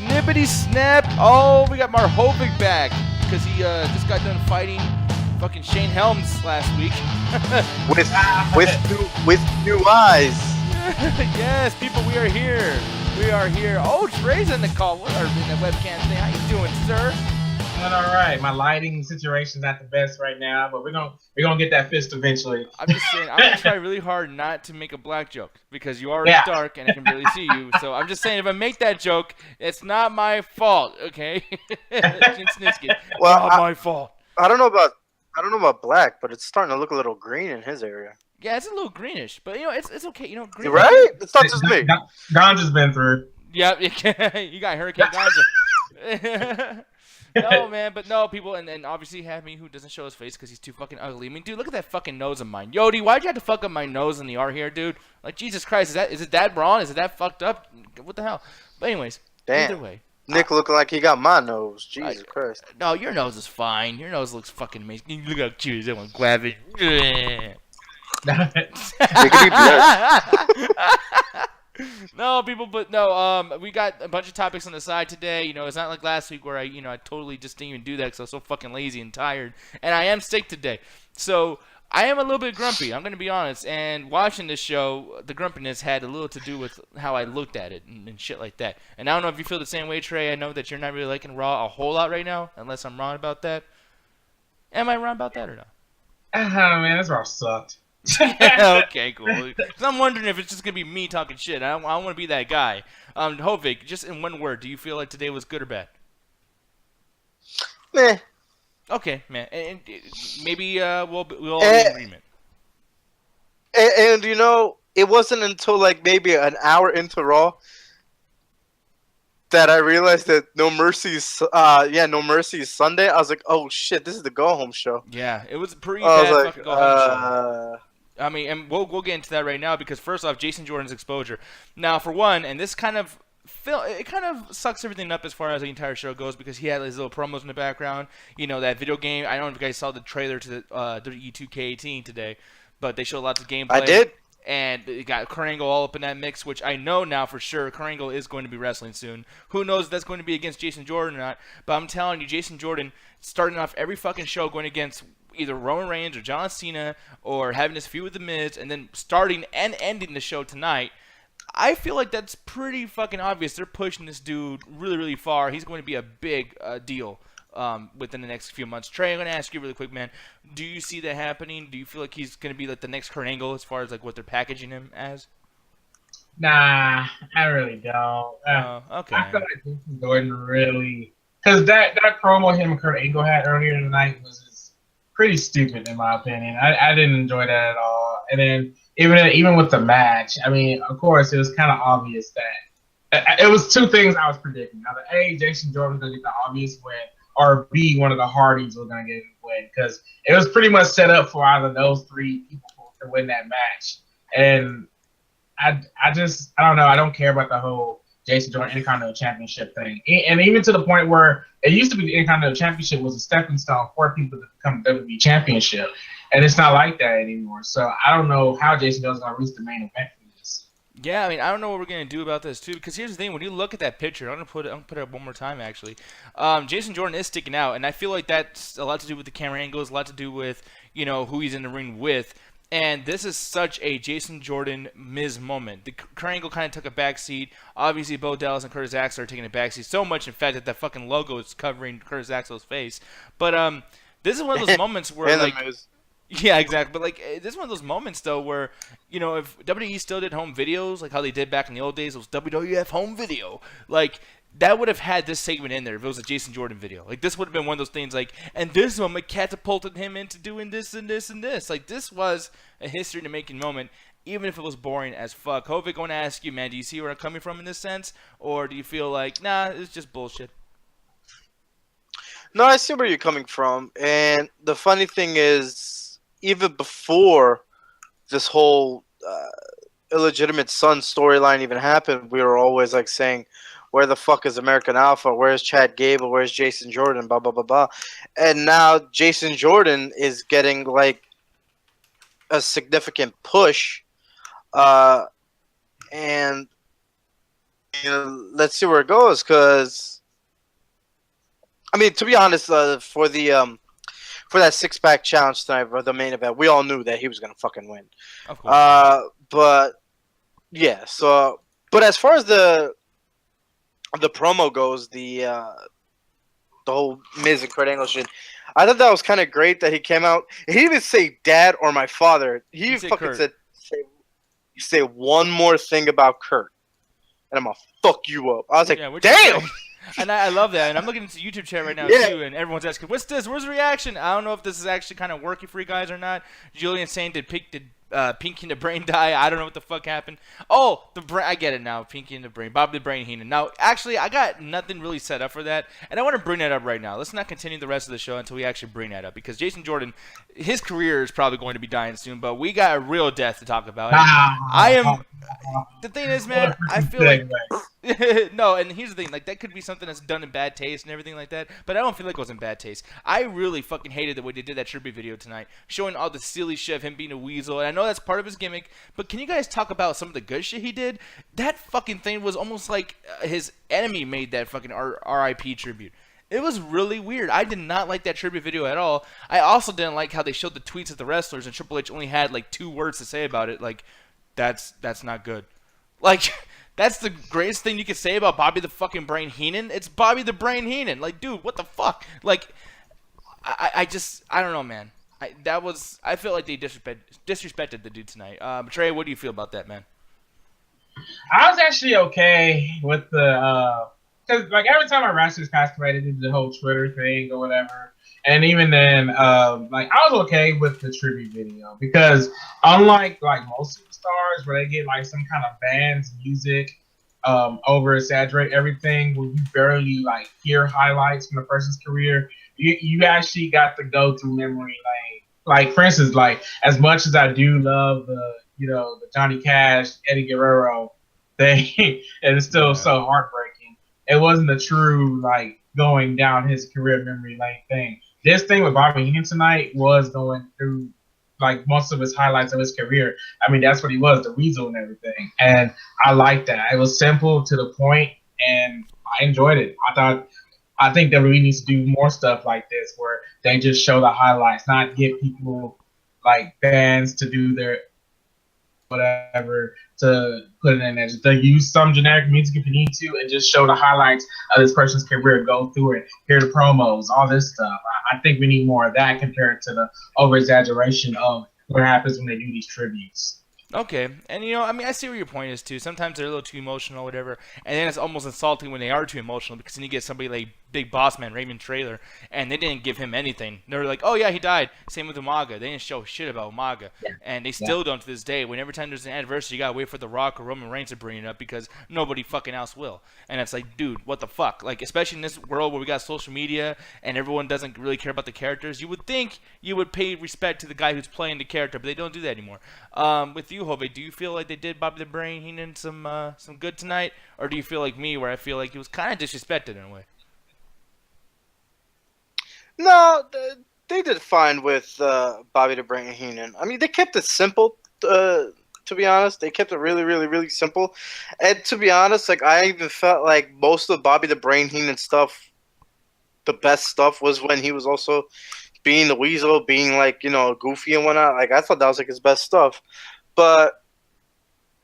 Snippity snap. Oh, we got Marhovic back because he just got done fighting fucking Shane Helms last week. with new eyes. Yes, people, we are here. We are here. Oh, Trey's in the call or in the webcam thing. How you doing, sir? Doing all right. My lighting situation's not the best right now, but we're gonna get that fist eventually. I'm just saying, I'm gonna try really hard not to make a black joke because you are dark and I can barely see you. So I'm just saying, if I make that joke, it's not my fault, okay? Well, not my fault. I don't know about black, but it's starting to look a little green in his area. Yeah, it's a little greenish, but it's okay. Green. Right? It's not just me. Ganja's been through. Yeah, you got Hurricane Ganja. No, man, but no, people, and obviously have me who doesn't show his face because he's too fucking ugly. I mean, dude, look at that fucking nose of mine. Yodi, why'd you have to fuck up my nose in the art here, dude? Like, Jesus Christ, is it that Braun? Is it that fucked up? What the hell? But anyways, damn. Either way. Nick looking like he got my nose. Jesus Christ. No, your nose is fine. Your nose looks fucking amazing. Look how cute is that one. Grab it. No, people, but no. We got a bunch of topics on the side today. It's not like last week where I totally just didn't even do that because I was so fucking lazy and tired. And I am sick today, so I am a little bit grumpy. I'm gonna be honest. And watching this show, the grumpiness had a little to do with how I looked at it and shit like that. And I don't know if you feel the same way, Trey. I know that you're not really liking Raw a whole lot right now, unless I'm wrong about that. Am I wrong about that or not? Man, this Raw sucked. Okay, cool. Because I'm wondering if it's just gonna be me talking shit. I want to be that guy. Hovig, just in one word, do you feel like today was good or bad? Meh. Okay, man. And maybe we'll all be in agreement. And it wasn't until like maybe an hour into Raw that I realized that No Mercy's Sunday. I was like, oh shit, this is the go home show. Yeah, it was a pretty bad fucking go home show. I mean, and we'll get into that right now because first off, Jason Jordan's exposure. Now, for one, and this kind of sucks everything up as far as the entire show goes because he had his little promos in the background. That video game. I don't know if you guys saw the trailer to the WWE 2K18 today, but they showed lots of gameplay. I did. And it got Kurt Angle all up in that mix, which I know now for sure Kurt Angle is going to be wrestling soon. Who knows if that's going to be against Jason Jordan or not, but I'm telling you, Jason Jordan starting off every fucking show going against either Roman Reigns or John Cena or having this feud with The Miz and then starting and ending the show tonight. I feel like that's pretty fucking obvious. They're pushing this dude really, really far. He's going to be a big deal within the next few months. Trey, I'm going to ask you really quick, man. Do you see that happening? Do you feel like he's going to be like the next Kurt Angle as far as like what they're packaging him as? Nah, I really don't. Okay. I feel like Jason Jordan really, because that promo him and Kurt Angle had earlier tonight was just pretty stupid in my opinion. I didn't enjoy that at all. And then even with the match, I mean, of course, it was kind of obvious that it was two things I was predicting. Either A, Jason Jordan was going to get the obvious win, or B, one of the Hardys was going to get the win, because it was pretty much set up for either those three people to win that match. And I don't know. I don't care about the whole Jason Jordan Intercontinental Championship thing. And even to the point where it used to be the Intercontinental Championship was a stepping stone for people to become the WWE Championship. And it's not like that anymore. So I don't know how Jason Jordan's going to reach the main event for this. Yeah, I mean, I don't know what we're going to do about this, too. Because here's the thing. When you look at that picture, I'm going to put it up one more time, actually. Jason Jordan is sticking out. And I feel like that's a lot to do with the camera angles, a lot to do with, who he's in the ring with. And this is such a Jason Jordan Miz moment. The Kurt Angle kind of took a backseat. Obviously, Bo Dallas and Curtis Axel are taking a backseat. So much, in fact, that fucking logo is covering Curtis Axel's face. But this is one of those moments where, like, yeah, exactly. But like, this is one of those moments though where, if WWE still did home videos like how they did back in the old days, it was WWF home video. Like, that would have had this segment in there if it was a Jason Jordan video. Like, this would have been one of those things like, and this moment catapulted him into doing this and this and this. Like, this was a history-making moment, even if it was boring as fuck. Hovik, I want to ask you, man, do you see where I'm coming from in this sense? Or do you feel like, nah, it's just bullshit? No, I see where you're coming from. And the funny thing is, even before this whole illegitimate son storyline even happened, we were always like saying, where the fuck is American Alpha? Where's Chad Gable? Where's Jason Jordan? Blah, blah, blah, blah. And now Jason Jordan is getting like a significant push. And let's let's see where it goes. Because I mean, to be honest, for that 6-pack challenge tonight, for the main event, we all knew that he was gonna fucking win. Of course. But yeah. So, but as far as the promo goes, the whole Miz and Kurt Angle shit, I thought that was kind of great that he came out. He didn't even say "Dad" or "my father." He fucking said, "Say one more thing about Kurt, and I'm gonna fuck you up." I was like, "Damn." And I love that. And I'm looking into the YouTube chat right now, too, and everyone's asking, what's this? Where's the reaction? I don't know if this is actually kind of working for you guys or not. Julian saying, did Pinky and the Brain die? I don't know what the fuck happened. Oh, I get it now. Pinky and the Brain. Bobby the Brain Heenan. Now, actually, I got nothing really set up for that, and I want to bring that up right now. Let's not continue the rest of the show until we actually bring that up, because Jason Jordan, his career is probably going to be dying soon, but we got a real death to talk about. The thing is, man, I feel like no, and here's the thing, like, that could be something that's done in bad taste and everything like that, but I don't feel like it was in bad taste. I really fucking hated the way they did that tribute video tonight, showing all the silly shit of him being a weasel, and I know that's part of his gimmick, but can you guys talk about some of the good shit he did? That fucking thing was almost like his enemy made that fucking RIP tribute. It was really weird. I did not like that tribute video at all. I also didn't like how they showed the tweets of the wrestlers, and Triple H only had like 2 words to say about it. Like, that's not good. Like, that's the greatest thing you could say about Bobby the fucking Brain Heenan. It's Bobby the Brain Heenan. Like, dude, what the fuck? Like, I don't know, man. I feel like they disrespected the dude tonight. Trey, what do you feel about that, man? I was actually okay with the because like every time our wrestlers passed away, they did the whole Twitter thing or whatever. And even then, like, I was okay with the tribute video because unlike like most superstars where they get like some kind of band's music over exaggerate everything, where you barely like hear highlights from the person's career, you actually got the go through memory like for instance, like as much as I do love the Johnny Cash, Eddie Guerrero thing, and it's still so heartbreaking. It wasn't a true like going down his career memory lane thing. This thing with Bobby Heenan tonight was going through like most of his highlights of his career. I mean, that's what he was, the weasel and everything. And I liked that. It was simple to the point, and I enjoyed it. I think WWE needs to do more stuff like this where they just show the highlights, not get people like fans to do their whatever to put it in there. Just use some generic music if you need to, and just show the highlights of this person's career. Go through it, hear the promos, all this stuff. I think we need more of that compared to the over exaggeration of what happens when they do these tributes. Okay, and I mean, I see where your point is too. Sometimes they're a little too emotional, whatever, and then it's almost insulting when they are too emotional, because then you get somebody like Big Boss Man Raymond Traylor, and they didn't give him anything. They were like, "Oh yeah, he died." Same with Umaga. They didn't show shit about Umaga, and they still don't to this day. When every time there's an anniversary, you gotta wait for The Rock or Roman Reigns to bring it up because nobody fucking else will. And it's like, dude, what the fuck? Like, especially in this world where we got social media and everyone doesn't really care about the characters, you would think you would pay respect to the guy who's playing the character, but they don't do that anymore. With you, Jose, do you feel like they did Bobby the Brain Heenan some good tonight, or do you feel like me, where I feel like he was kind of disrespected in a way? No, they did fine with Bobby the Brain Heenan. I mean, they kept it simple. To be honest, they kept it really, really, really simple. And to be honest, like, I even felt like most of Bobby the Brain Heenan stuff, the best stuff, was when he was also being the weasel, being like, goofy and whatnot. Like, I thought that was like his best stuff. But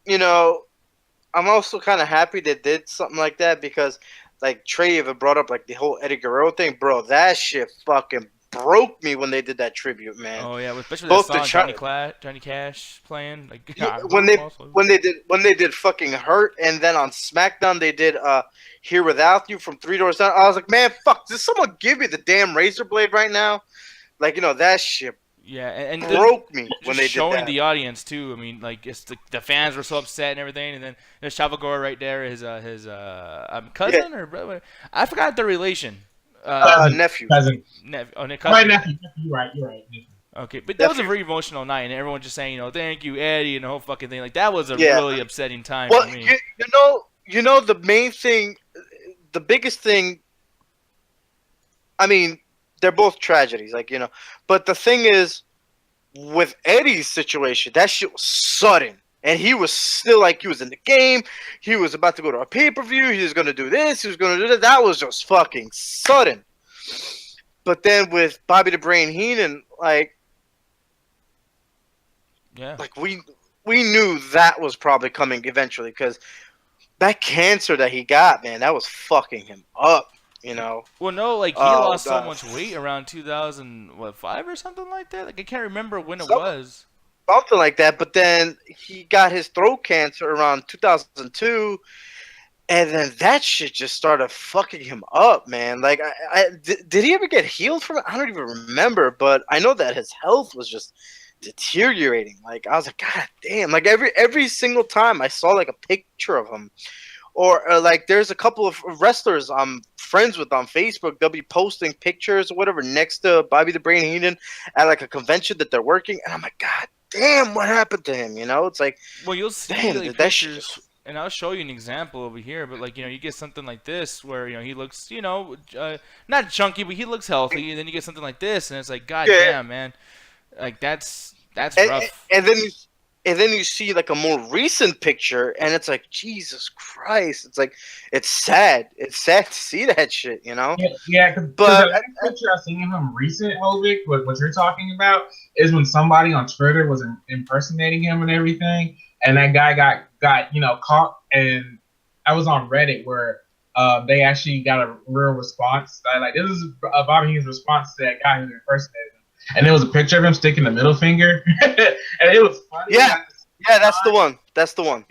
I'm also kind of happy they did something like that, because like Trey even brought up like the whole Eddie Guerrero thing, bro. That shit fucking broke me when they did that tribute, man. Oh yeah, especially both that song Johnny Cash playing. Like, when they did fucking Hurt, and then on SmackDown they did Here Without You from 3 Doors Down. I was like, man, fuck, does someone give me the damn razor blade right now? Like, that shit. Yeah, and broke me when they did that. Showing the audience too. I mean, like, it's the fans were so upset and everything, and then there's Chavagora right there, his cousin or brother. I forgot the relation. Nephew. Cousin. Cousin. Right, nephew. You're right. Nephew. Okay, but that was a very emotional night, and everyone just saying, thank you, Eddie, and the whole fucking thing. Like, that was a really upsetting time for me. The main thing, the biggest thing. I mean, they're both tragedies, but the thing is, with Eddie's situation, that shit was sudden. And he was still like he was in the game. He was about to go to a pay-per-view. He was going to do this. He was going to do that. That was just fucking sudden. But then with Bobby the Brain Heenan, like we knew that was probably coming eventually because that cancer that he got, man, that was fucking him up. You know. Well, no, like he lost so much weight around 2005 or something like that. Like I can't remember when it was. Something like that. But then he got his throat cancer around 2002, and then that shit just started fucking him up, man. Like, did he ever get healed from it? I don't even remember, but I know that his health was just deteriorating. Like I was like, God damn! Like every single time I saw like a picture of him. Or like there's a couple of wrestlers I'm friends with on Facebook. They'll be posting pictures or whatever next to Bobby the Brain Heenan at like a convention that they're working, and I'm like, God damn, what happened to him? You know, it's like, well, you'll see like pictures, and I'll show you an example over here. But like you get something like this where he looks not chunky, but he looks healthy, and then you get something like this, and it's like, God damn, man, like that's rough. And then you see like a more recent picture, and it's like, Jesus Christ! It's like, it's sad. It's sad to see that shit, you know. Yeah. But the picture I seen of him recent, Hovick, what you're talking about is when somebody on Twitter was impersonating him and everything, and that guy got caught. And I was on Reddit where they actually got a real response. Like this is Bobby Heenan's response to that guy who impersonated him. And there was a picture of him sticking the middle finger, and it was funny. Yeah, that's the one. That's the one.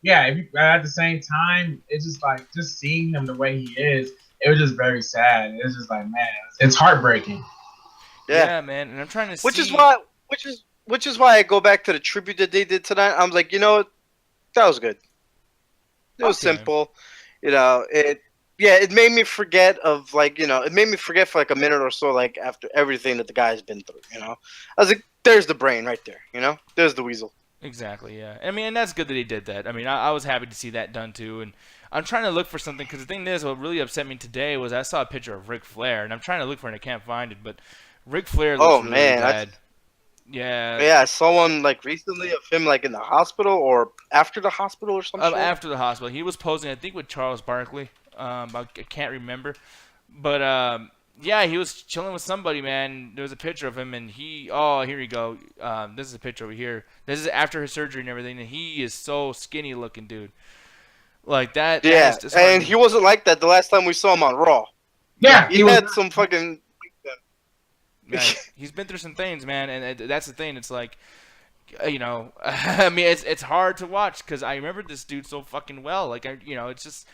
Yeah. At the same time, it's just like just seeing him the way he is. It was just very sad. It's just like, man, it's heartbreaking. Yeah, man. And I'm trying to see. Which is why I go back to the tribute that they did tonight. I'm like, that was good. It was simple. It made me forget of it made me forget for like a minute or so, like after everything that the guy's been through, I was like, there's the brain right there, there's the weasel. Exactly, yeah. I mean, and that's good that he did that. I mean, I was happy to see that done too, and I'm trying to look for something, because the thing is, what really upset me today was I saw a picture of Ric Flair, and I'm trying to look for it and I can't find it, but Ric Flair looks really bad. Yeah, I saw one like recently of him like in the hospital or after the hospital or something. After the hospital. He was posing, I think, with Charles Barkley. I can't remember, but yeah, he was chilling with somebody, man. There was a picture of him, and here we go. This is a picture over here. This is after his surgery and everything, and he is so skinny looking, dude. Like that. Yeah, and he wasn't like that the last time we saw him on Raw. Yeah, he had some fucking. Yeah, he's been through some things, man, and that's the thing. It's like, I mean, it's hard to watch because I remember this dude so fucking well. Like, it's just.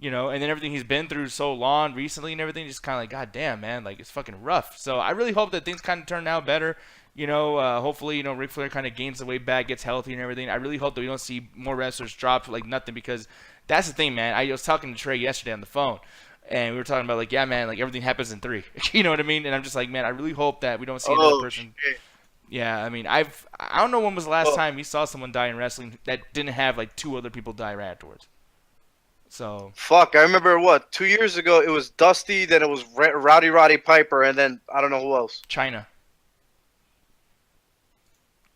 And then everything he's been through so long recently and everything, just kind of like, God damn, man, like, it's fucking rough. So I really hope that things kind of turn out better. Hopefully, Ric Flair kind of gains the weight back, gets healthy and everything. I really hope that we don't see more wrestlers drop like nothing, because that's the thing, man. I was talking to Trey yesterday on the phone, and we were talking about, like, yeah, man, like, everything happens in 3. You know what I mean? And I'm just like, man, I really hope that we don't see another person. Shit. Yeah, I mean, I don't know when was the last time we saw someone die in wrestling that didn't have, like, 2 other people die right afterwards. So fuck, I remember 2 years ago it was Dusty, then it was Roddy Piper, and then I don't know who else. China.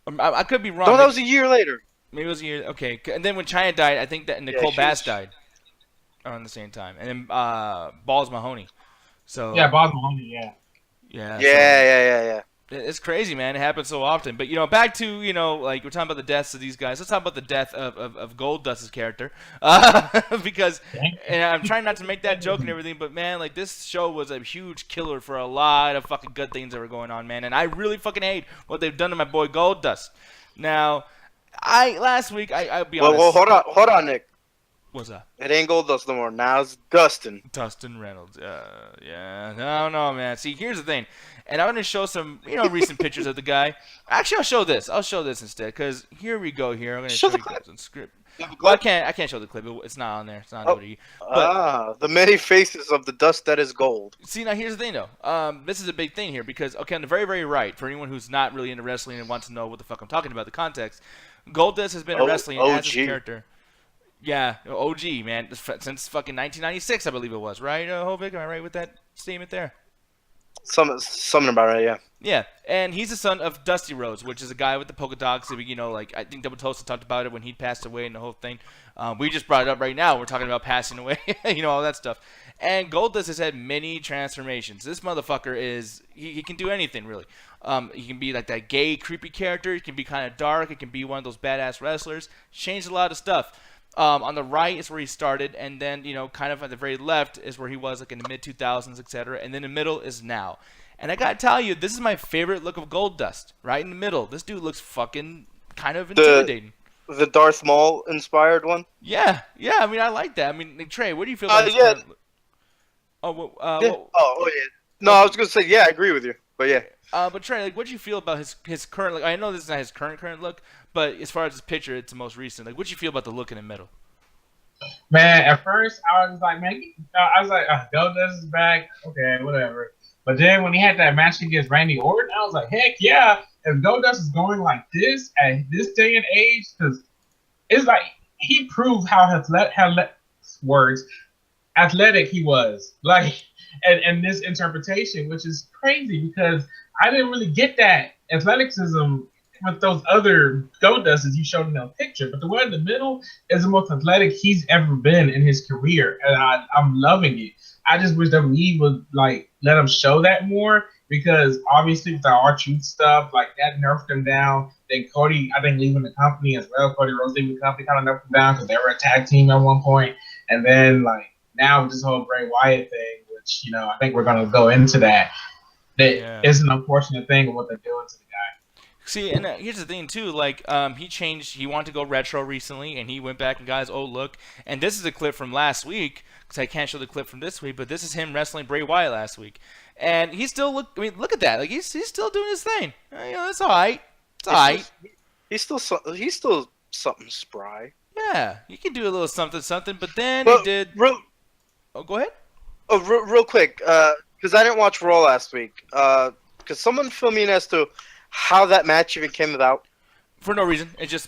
I could be wrong. No, that was a year later. Maybe it was a year. Okay, and then when China died, I think that Nicole Bass died around the same time, and then Balls Mahoney. So yeah, Balls Mahoney. Yeah. It's crazy, man. It happens so often. But, back to, like, we're talking about the deaths of these guys. Let's talk about the death of Goldust's character. Because, and I'm trying not to make that joke and everything, but, man, like, this show was a huge killer for a lot of fucking good things that were going on, man. And I really fucking hate what they've done to my boy Goldust. Now, last week, I'll be honest. Well, hold on, Nick. What's that? It ain't Goldust no more. Now it's Dustin Reynolds. Yeah. No, man. See, here's the thing. And I'm going to show some, recent pictures of the guy. Actually, I'll show this. I'll show this instead, because here we go here. I'm going to show you guys on script. Well, I can't show the clip. It's not on there. It's not on DVD. The many faces of the dust that is gold. See, now here's the thing, though. This is a big thing here, because, okay, on the very, very right, for anyone who's not really into wrestling and wants to know what the fuck I'm talking about, the context, Goldust has been in wrestling as his character. Yeah, OG, man, since fucking 1996, I believe it was, right, Hovick? Am I right with that statement there? Something about it, yeah. Yeah, and he's the son of Dusty Rhodes, which is a guy with the polka dots. You know, like I think Double Toast talked about it when he passed away and the whole thing. We just brought it up right now. We're talking about passing away, you know, all that stuff. And Goldust has had many transformations. This motherfucker he can do anything really. He can be like that gay, creepy character. He can be kind of dark. He can be one of those badass wrestlers. Changed a lot of stuff. On the right is where he started, and then, you know, kind of at the very left is where he was like in the mid 2000s, etc. And then the middle is now. And I gotta tell you, this is my favorite look of Goldust. Right in the middle. This dude looks fucking kind of intimidating. The Darth Maul inspired one? Yeah. I mean, I like that. I mean, like, Trey, what do you feel about this yeah. current look? Oh, Yeah. Yeah. No, I was gonna say, yeah, I agree with you. But yeah. But Trey, like, what do you feel about his current look? I know this is not his current look, but as far as his picture, it's the most recent. Like, what do you feel about the look in the middle? Man, at first I was like, Goldust is back. Okay, whatever. But then when he had that match against Randy Orton, I was like, heck yeah! If Goldust is going like this at this day and age, because it's like he proved how athletic he was. Like, and this interpretation, which is crazy because I didn't really get that athleticism with those other Goldusts you showed in that picture. But the one in the middle is the most athletic he's ever been in his career, and I'm loving it. I just wish WWE would like let him show that more, because obviously with the R-Truth stuff, like that nerfed him down. Then Cody, I think, leaving the company as well. Cody Rhodes leaving the company kind of nerfed him down because they were a tag team at one point. And then like now with this whole Bray Wyatt thing, which, you know, I think we're gonna go into that. It's an unfortunate thing of what they're doing to the guy. See, and here's the thing too. Like, he wanted to go retro recently, and he went back and got his old look. And this is a clip from last week, because I can't show the clip from this week. But this is him wrestling Bray Wyatt last week, and he still look. I mean, look at that. Like, he's still doing his thing. You know, it's all right. It's all right. He's still something spry. Yeah, you can do a little something. But then Well, he did. Oh, go ahead. Oh, real quick, because I didn't watch Raw last week. Could someone fill me in as to how that match even came about? For no reason. It just...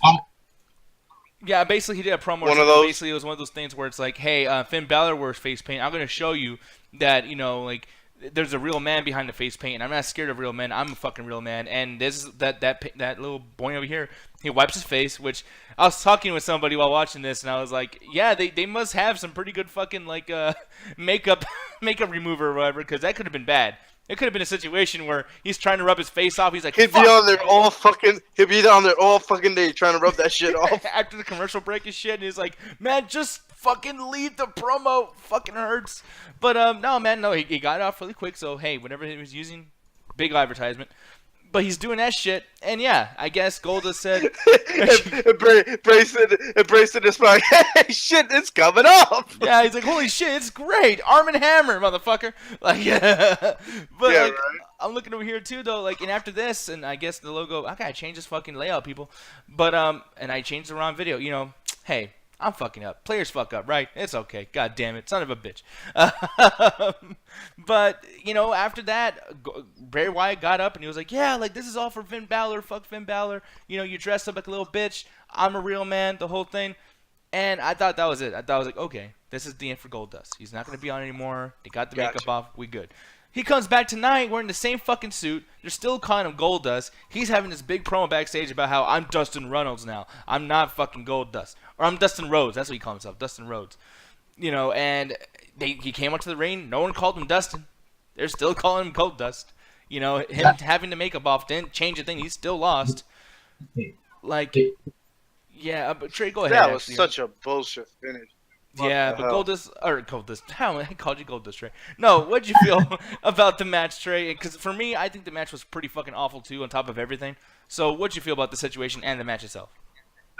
Yeah, basically he did a promo. One of those? Basically, it was one of those things where it's like, hey, Finn Balor wears face paint. I'm going to show you that, you know, like, there's a real man behind the face paint, and I'm not scared of real men. I'm a fucking real man. And this is that little boy over here, he wipes his face, which I was talking with somebody while watching this, and I was like, yeah, they must have some pretty good fucking, like, makeup remover or whatever, because that could have been bad. It could have been a situation where he's trying to rub his face off. He's like, he'd be on there all fucking day trying to rub that shit off. After the commercial break and shit, and he's like, man, just fucking leave the promo. Fucking hurts. But no, he got it off really quick. So hey, whatever he was using, big advertisement. But he's doing that shit, and yeah, I guess Goldust said. Embrace it. It's like, hey, shit, it's coming off. Yeah, he's like, holy shit, it's great, Arm & Hammer, motherfucker. Like, but yeah, like, right. I'm looking over here too, though. Like, and after this, and I guess the logo, I gotta change this fucking layout, people. But and I changed the wrong video. You know, hey, I'm fucking up. Players fuck up, right? It's okay. God damn it, son of a bitch. But you know, after that, Bray Wyatt got up and he was like, "Yeah, like this is all for Finn Balor. Fuck Finn Balor. You know, you dressed up like a little bitch. I'm a real man. The whole thing." And I thought that was it. I thought I was like, okay, this is the end for Goldust. He's not gonna be on anymore. They got the makeup off. We good. He comes back tonight wearing the same fucking suit. They're still calling him Goldust. He's having this big promo backstage about how I'm Dustin Runnels now. I'm not fucking Goldust. Or I'm Dustin Rhodes. That's what he calls himself, Dustin Rhodes. You know, and he came up to the ring. No one called him Dustin. They're still calling him Goldust. You know, him having the makeup off didn't change a thing. He still lost. Like, yeah, but Trey, go ahead. That was such a bullshit finish. Yeah, but Goldust, how I called you Goldust, Trey. No, what'd you feel about the match, Trey? Because for me, I think the match was pretty fucking awful too, on top of everything. So, what'd you feel about the situation and the match itself?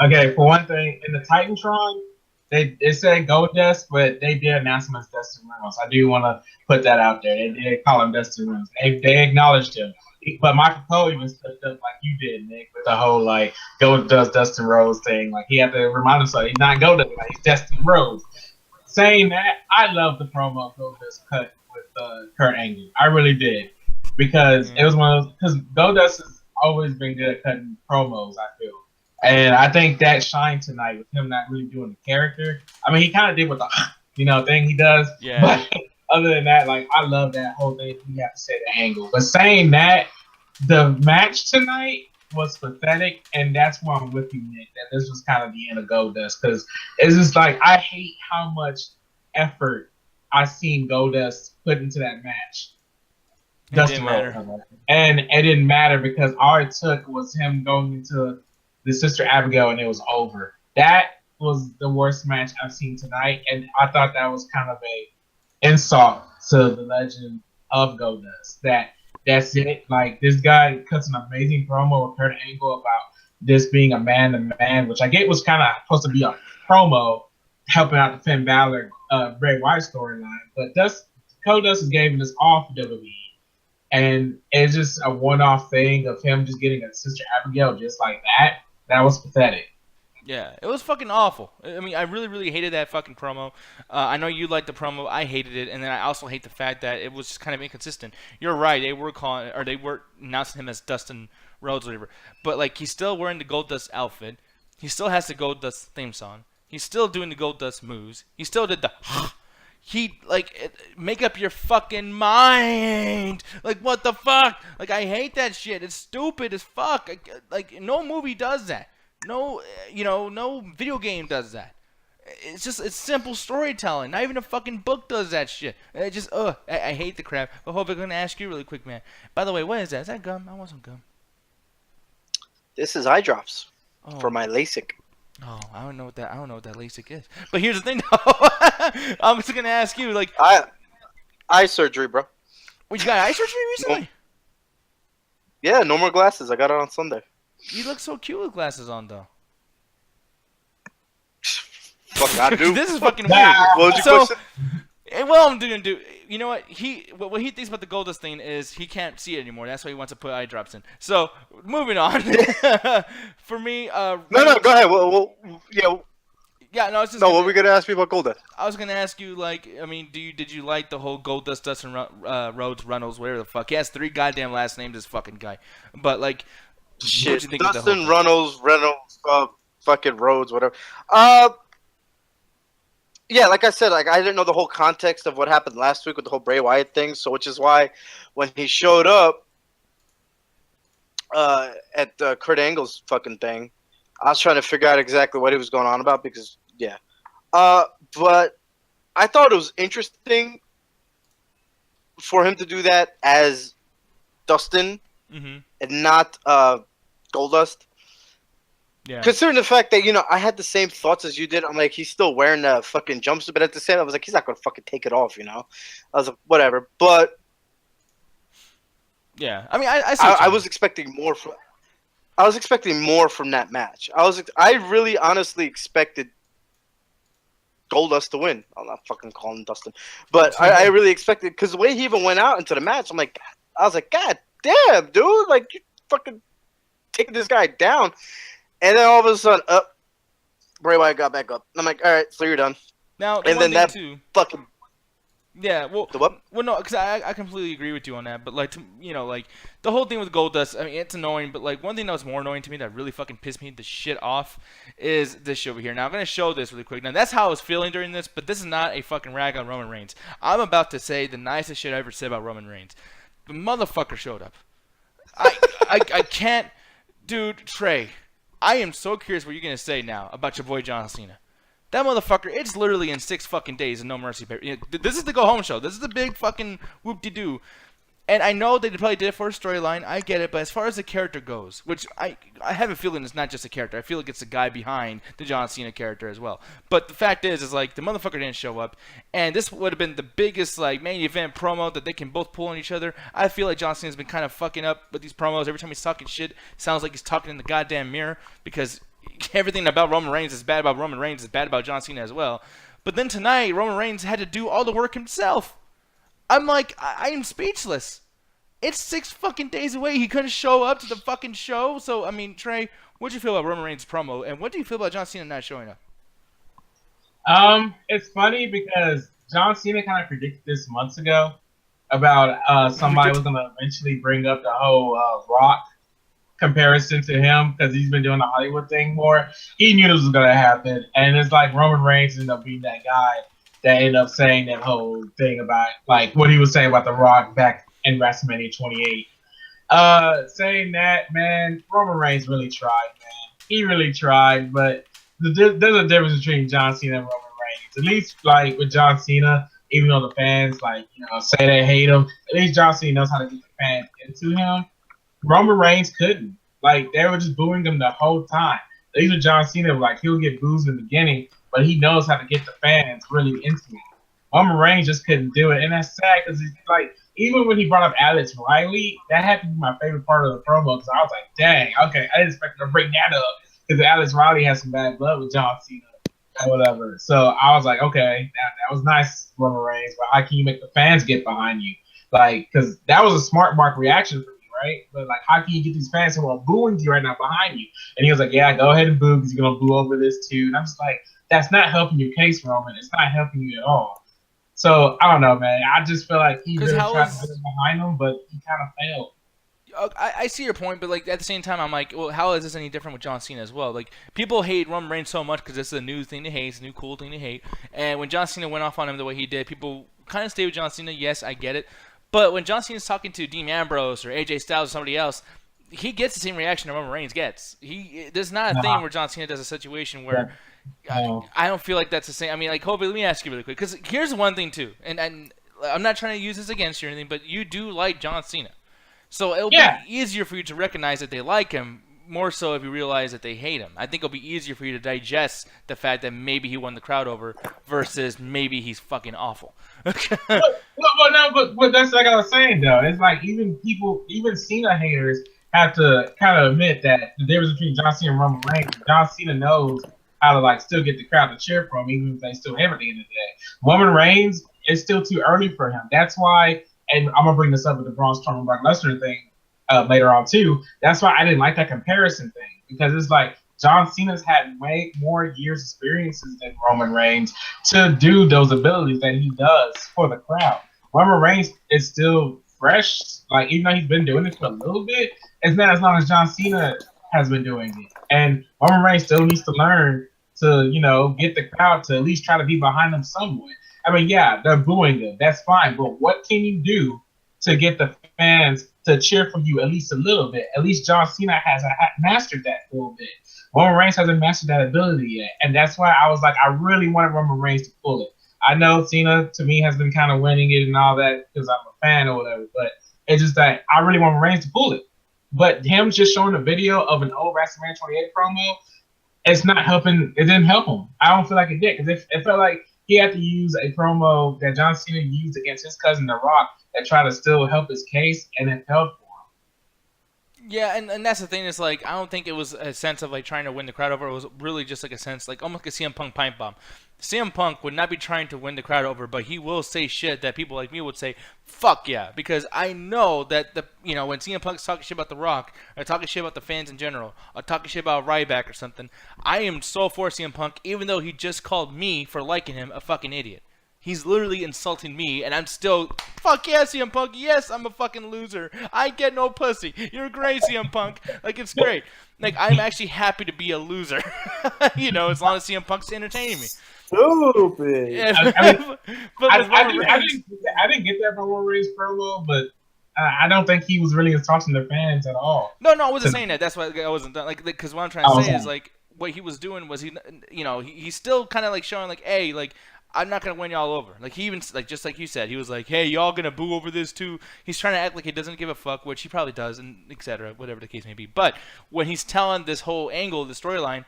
Okay, for one thing, in the Titantron, they said Goldust, but they did announce him as Dustin Reynolds. I do want to put that out there. They did call him Dustin Reynolds. They acknowledged him. But Michael Cole even stepped up like you did, Nick, with the whole like Goldust Dustin Rhodes thing. Like he had to remind himself he's not Goldust, like he's Dustin Rhodes. Saying that, I love the promo Goldust cut with Kurt Angle. I really did, because it was one of those. Because Goldust has always been good at cutting promos, I feel, and I think that shined tonight with him not really doing the character. I mean, he kind of did with the thing he does, yeah. other than that, like I love that whole thing. We have to say the angle, but saying that the match tonight was pathetic, and that's why I'm with you, Nick. That this was kind of the end of Goldust because it's just like I hate how much effort I seen Goldust put into that match. Didn't matter. And it didn't matter because all it took was him going into the Sister Abigail, and it was over. That was the worst match I've seen tonight, and I thought that was kind of a insult to the legend of Goldust. That's it. Like, this guy cuts an amazing promo with Kurt Angle about this being a man-to-man, which I get was kind of supposed to be a promo helping out the Finn Balor, Bray Wyatt storyline. But Goldust is giving this off WWE. And it's just a one-off thing of him just getting a Sister Abigail just like that. That was pathetic. Yeah, it was fucking awful. I mean, I really, really hated that fucking promo. I know you liked the promo. I hated it, and then I also hate the fact that it was just kind of inconsistent. You're right. They were announcing him as Dustin Rhodes or whatever. But like, he's still wearing the Goldust outfit. He still has the Goldust theme song. He's still doing the Goldust moves. He still did the. Make up your fucking mind. Like, what the fuck? Like, I hate that shit. It's stupid as fuck. Like, no movie does that. No, no video game does that. It's simple storytelling. Not even a fucking book does that shit. I hate the crap. But hope I'm gonna ask you really quick, man. By the way, what is that? Is that gum? I want some gum. This is eye drops for my LASIK. Oh, I don't know what that LASIK is. But here's the thing, though. I'm just gonna ask you, like, eye surgery, bro. Well, you got eye surgery recently? Yeah, no more glasses. I got it on Sunday. You look so cute with glasses on, though. Fuck, I do. This is fucking weird. What was your question? Well, I'm gonna do. You know what? What he thinks about the Goldust thing is he can't see it anymore. That's why he wants to put eye drops in. So, moving on. For me, no, go ahead. Well, yeah. Yeah, no, it's just. No, what were we gonna ask me about Goldust? I was gonna ask you, like, I mean, did you like the whole Goldust, Dustin Rhodes, Reynolds, whatever the fuck? He has 3 goddamn last names, this fucking guy. But like, shit, what you think Dustin of the whole Reynolds, fucking Rhodes, whatever. Yeah, like I said, like I didn't know the whole context of what happened last week with the whole Bray Wyatt thing, so which is why when he showed up at Kurt Angle's fucking thing, I was trying to figure out exactly what he was going on about because yeah. But I thought it was interesting for him to do that as Dustin and not Goldust. Yeah. Considering the fact that, I had the same thoughts as you did. I'm like, he's still wearing the fucking jumpsuit, but at the same time, I was like, he's not going to fucking take it off, I was like, whatever. But yeah, I mean, I was expecting more from. I was expecting more from that match. I really honestly expected Goldust to win. I'm not fucking calling him Dustin, but I really expected because the way he even went out into the match, I was like, God damn, dude, like you fucking taking this guy down. And then all of a sudden, Bray Wyatt got back up. I'm like, all right, so you're done. Now, and then that fucking. Yeah, well, the what? Well, no, because I completely agree with you on that. But like, like the whole thing with Goldust, I mean, it's annoying. But like, one thing that was more annoying to me that really fucking pissed me the shit off is this shit over here. Now I'm gonna show this really quick. Now that's how I was feeling during this, but this is not a fucking rag on Roman Reigns. I'm about to say the nicest shit I ever said about Roman Reigns. The motherfucker showed up. I can't, dude. Trey, I am so curious what you're gonna say now about your boy John Cena. That motherfucker, it's literally in 6 fucking days and No Mercy. This is the go home show. This is the big fucking whoop-de-doo. And I know they probably did it for a storyline. I get it. But as far as the character goes, which I have a feeling it's not just a character. I feel like it's the guy behind the John Cena character as well. But the fact is like the motherfucker didn't show up. And this would have been the biggest like main event promo that they can both pull on each other. I feel like John Cena's been kind of fucking up with these promos. Every time he's talking shit, it sounds like he's talking in the goddamn mirror because everything about Roman Reigns is bad about Roman Reigns is bad about John Cena as well. But then tonight, Roman Reigns had to do all the work himself. I'm like, I am speechless. It's 6 fucking days away. He couldn't show up to the fucking show. So, I mean, Trey, what'd you feel about Roman Reigns' promo? And what do you feel about John Cena not showing up? It's funny because John Cena kind of predicted this months ago about somebody was going to eventually bring up the whole Rock comparison to him because he's been doing the Hollywood thing more. He knew this was going to happen. And it's like Roman Reigns ended up being that guy that ended up saying that whole thing about like what he was saying about The Rock back in WrestleMania 28. Saying that, man, Roman Reigns really tried, man. He really tried, but there's a difference between John Cena and Roman Reigns. At least, like with John Cena, even though the fans like say they hate him, at least John Cena knows how to get the fans into him. Roman Reigns couldn't. Like they were just booing him the whole time. At least with John Cena, like he'll get boos in the beginning, but he knows how to get the fans really into him. Roman Reigns just couldn't do it, and that's sad because it's like. Even when he brought up Alex Riley, that had to be my favorite part of the promo because I was like, dang, okay, I didn't expect him to bring that up because Alex Riley has some bad blood with John Cena or whatever. So I was like, okay, that was nice, Roman Reigns, but how can you make the fans get behind you? Like, because that was a smart mark reaction for me, right? But like, how can you get these fans who are booing you right now behind you? And he was like, yeah, go ahead and boo because you're going to boo over this too. And I'm just like, that's not helping your case, Roman. It's not helping you at all. So, I don't know, man. I just feel like he really tried to get behind him, but he kind of failed. I see your point, but like at the same time, I'm like, well, how is this any different with John Cena as well? Like, people hate Roman Reigns so much because this is a new thing to hate, it's a new cool thing to hate. And when John Cena went off on him the way he did, people kind of stay with John Cena. Yes, I get it. But when John Cena's talking to Dean Ambrose or AJ Styles or somebody else, he gets the same reaction that Roman Reigns gets. There's not a thing where John Cena does a situation where I don't feel like that's the same. I mean, like, Kobe, let me ask you really quick. Because here's one thing, too. And I'm not trying to use this against you or anything, but you do like John Cena. So it'll be easier for you to recognize that they like him, more so if you realize that they hate him. I think it'll be easier for you to digest the fact that maybe he won the crowd over versus maybe he's fucking awful. but that's like I was saying, though. It's like even Cena haters have to kind of admit that the difference between John Cena and Roman Reigns, John Cena knows how to like still get the crowd to cheer for him, even if they still have at the end of the day. Roman Reigns, it's still too early for him. That's why, and I'm gonna bring this up with the Braun Strowman Brock Lesnar thing later on too. That's why I didn't like that comparison thing because it's like John Cena's had way more years experiences than Roman Reigns to do those abilities that he does for the crowd. Roman Reigns is still fresh, like even though he's been doing it for a little bit, it's not as long as John Cena has been doing it. And Roman Reigns still needs to learn to, get the crowd to at least try to be behind him somewhat. I mean, yeah, they're booing him. That's fine. But what can you do to get the fans to cheer for you at least a little bit? At least John Cena has mastered that a little bit. Roman Reigns hasn't mastered that ability yet. And that's why I was like, I really wanted Roman Reigns to pull it. I know Cena, to me, has been kind of winning it and all that because I'm a fan or whatever. But it's just that I really want Roman Reigns to pull it. But him just showing a video of an old WrestleMania 28 promo, it's not helping. It didn't help him. I don't feel like it did because it felt like he had to use a promo that John Cena used against his cousin, The Rock, that tried to still help his case, and it failed for him. Yeah, and that's the thing is, like, I don't think it was a sense of, like, trying to win the crowd over. It was really just, like, a sense, like, almost like a CM Punk pipe bomb. CM Punk would not be trying to win the crowd over, but he will say shit that people like me would say, fuck yeah, because I know that, when CM Punk's talking shit about The Rock, or talking shit about the fans in general, or talking shit about Ryback or something, I am so for CM Punk, even though he just called me for liking him a fucking idiot. He's literally insulting me, and I'm still, fuck yeah, CM Punk. Yes, I'm a fucking loser. I get no pussy. You're great, CM Punk. Like, it's great. Like, I'm actually happy to be a loser. As long as CM Punk's entertaining me. Stupid. Yeah, I didn't get that from Roman Reigns promo, but I don't think he was really insulting the fans at all. No, I wasn't saying that. That's why I wasn't done. Like, because what I'm trying to say is, like, what he was doing was he's still kind of like showing like, hey, like, I'm not gonna win y'all over. Like, he even, like, just like you said, he was like, hey, y'all gonna boo over this too. He's trying to act like he doesn't give a fuck, which he probably does, and etc. Whatever the case may be. But when he's telling this whole angle of the storyline,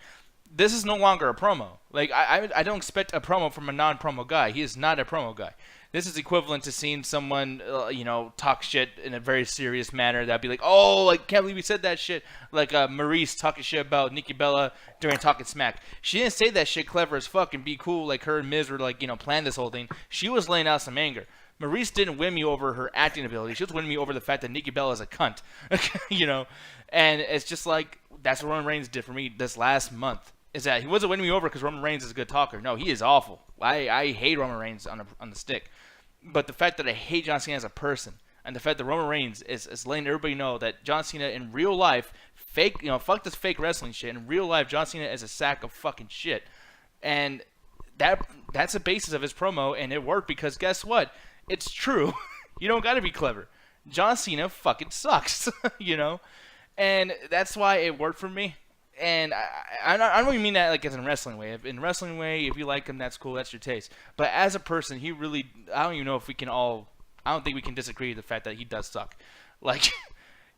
this is no longer a promo. Like, I don't expect a promo from a non-promo guy. He is not a promo guy. This is equivalent to seeing someone, talk shit in a very serious manner. That'd be like, oh, like, can't believe we said that shit. Like Maurice talking shit about Nikki Bella during Talking Smack. She didn't say that shit clever as fuck and be cool like her and Miz were like, plan this whole thing. She was laying out some anger. Maurice didn't win me over her acting ability. She was winning me over the fact that Nikki Bella is a cunt. And it's just like, that's what Roman Reigns did for me this last month. Is that he wasn't winning me over because Roman Reigns is a good talker. No, he is awful. I hate Roman Reigns on the stick. But the fact that I hate John Cena as a person, and the fact that Roman Reigns is letting everybody know that John Cena in real life, fuck this fake wrestling shit. In real life, John Cena is a sack of fucking shit. And that's the basis of his promo, and it worked because guess what? It's true. You don't got to be clever. John Cena fucking sucks, and that's why it worked for me. And I don't even mean that like as in a wrestling way. In a wrestling way, if you like him, that's cool. That's your taste. But as a person, he really. I don't even know if we can all. I don't think we can disagree with the fact that he does suck. Like,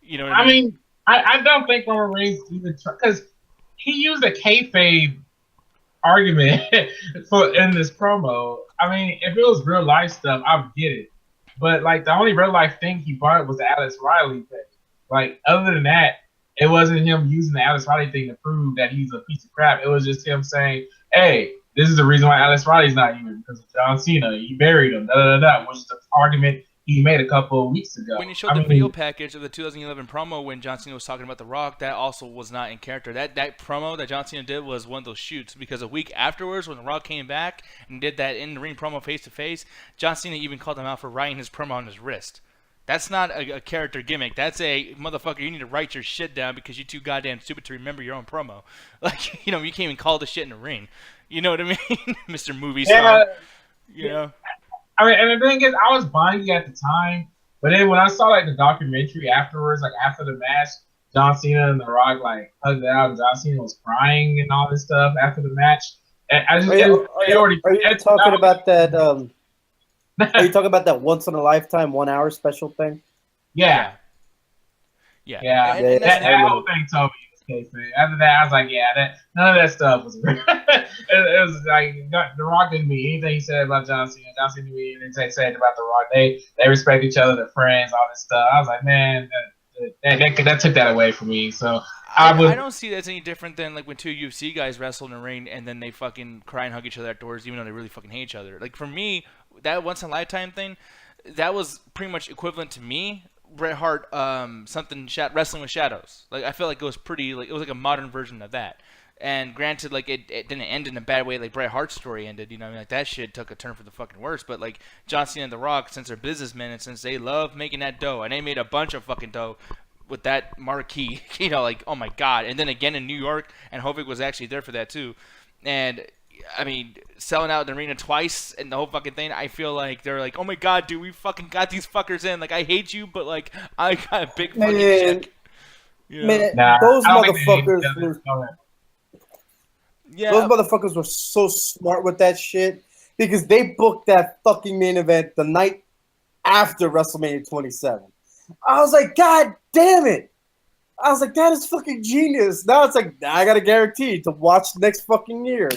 you know what I mean? I don't think Roman Reigns even because he used a kayfabe argument in this promo. I mean, if it was real life stuff, I would get it. But like the only real life thing he brought was the Alex Riley thing. Like other than that, it wasn't him using the Alex Riley thing to prove that he's a piece of crap. It was just him saying, "Hey, this is the reason why Alex Riley's not here because of John Cena. He buried him." Which is the argument he made a couple of weeks ago. When you showed the video package of the 2011 promo when John Cena was talking about The Rock, that also was not in character. That promo that John Cena did was one of those shoots because a week afterwards when The Rock came back and did that in-ring promo face-to-face, John Cena even called him out for writing his promo on his wrist. That's not a character gimmick. That's a motherfucker. You need to write your shit down because you're too goddamn stupid to remember your own promo. Like, you can't even call the shit in the ring. You know what I mean, Mr. Movie Star? I mean, and the thing is, I was buying it at the time, but then when I saw like the documentary afterwards, like after the match, John Cena and The Rock like hugged it out, and John Cena was crying and all this stuff after the match. And I just are you talking about that? Are you talking about that once in a lifetime 1 hour special thing? Yeah. And that whole thing told me it was kayfabe. After that, I was like, none of that stuff was real. it was like The Rock didn't mean anything he said about John Cena. John Cena didn't mean anything he said about The Rock. They respect each other, they're friends, all this stuff. I was like, man, that took that away from me. So I don't see that's any different than like when two UFC guys wrestle in the ring and then they fucking cry and hug each other outdoors, even though they really fucking hate each other. Like for me, that once in a lifetime thing, that was pretty much equivalent to me. Bret Hart, wrestling with shadows. Like I feel like it was pretty, like it was like a modern version of that. And granted, like it didn't end in a bad way, like Bret Hart's story ended. You know, what I mean, like that shit took a turn for the fucking worse. But like John Cena and The Rock, since they're businessmen and since they love making that dough, and they made a bunch of fucking dough with that marquee, like oh my god. And then again in New York, and Hovig was actually there for that too. And I mean, selling out the arena twice and the whole fucking thing, I feel like they're like, oh my god, dude, we fucking got these fuckers in. Like, I hate you, but like, I got a big fucking check. Man, those motherfuckers were... Yeah. Those motherfuckers were so smart with that shit because they booked that fucking main event the night after WrestleMania 27. I was like, god damn it. I was like, that is fucking genius. Now it's like, I got a guarantee to watch next fucking year,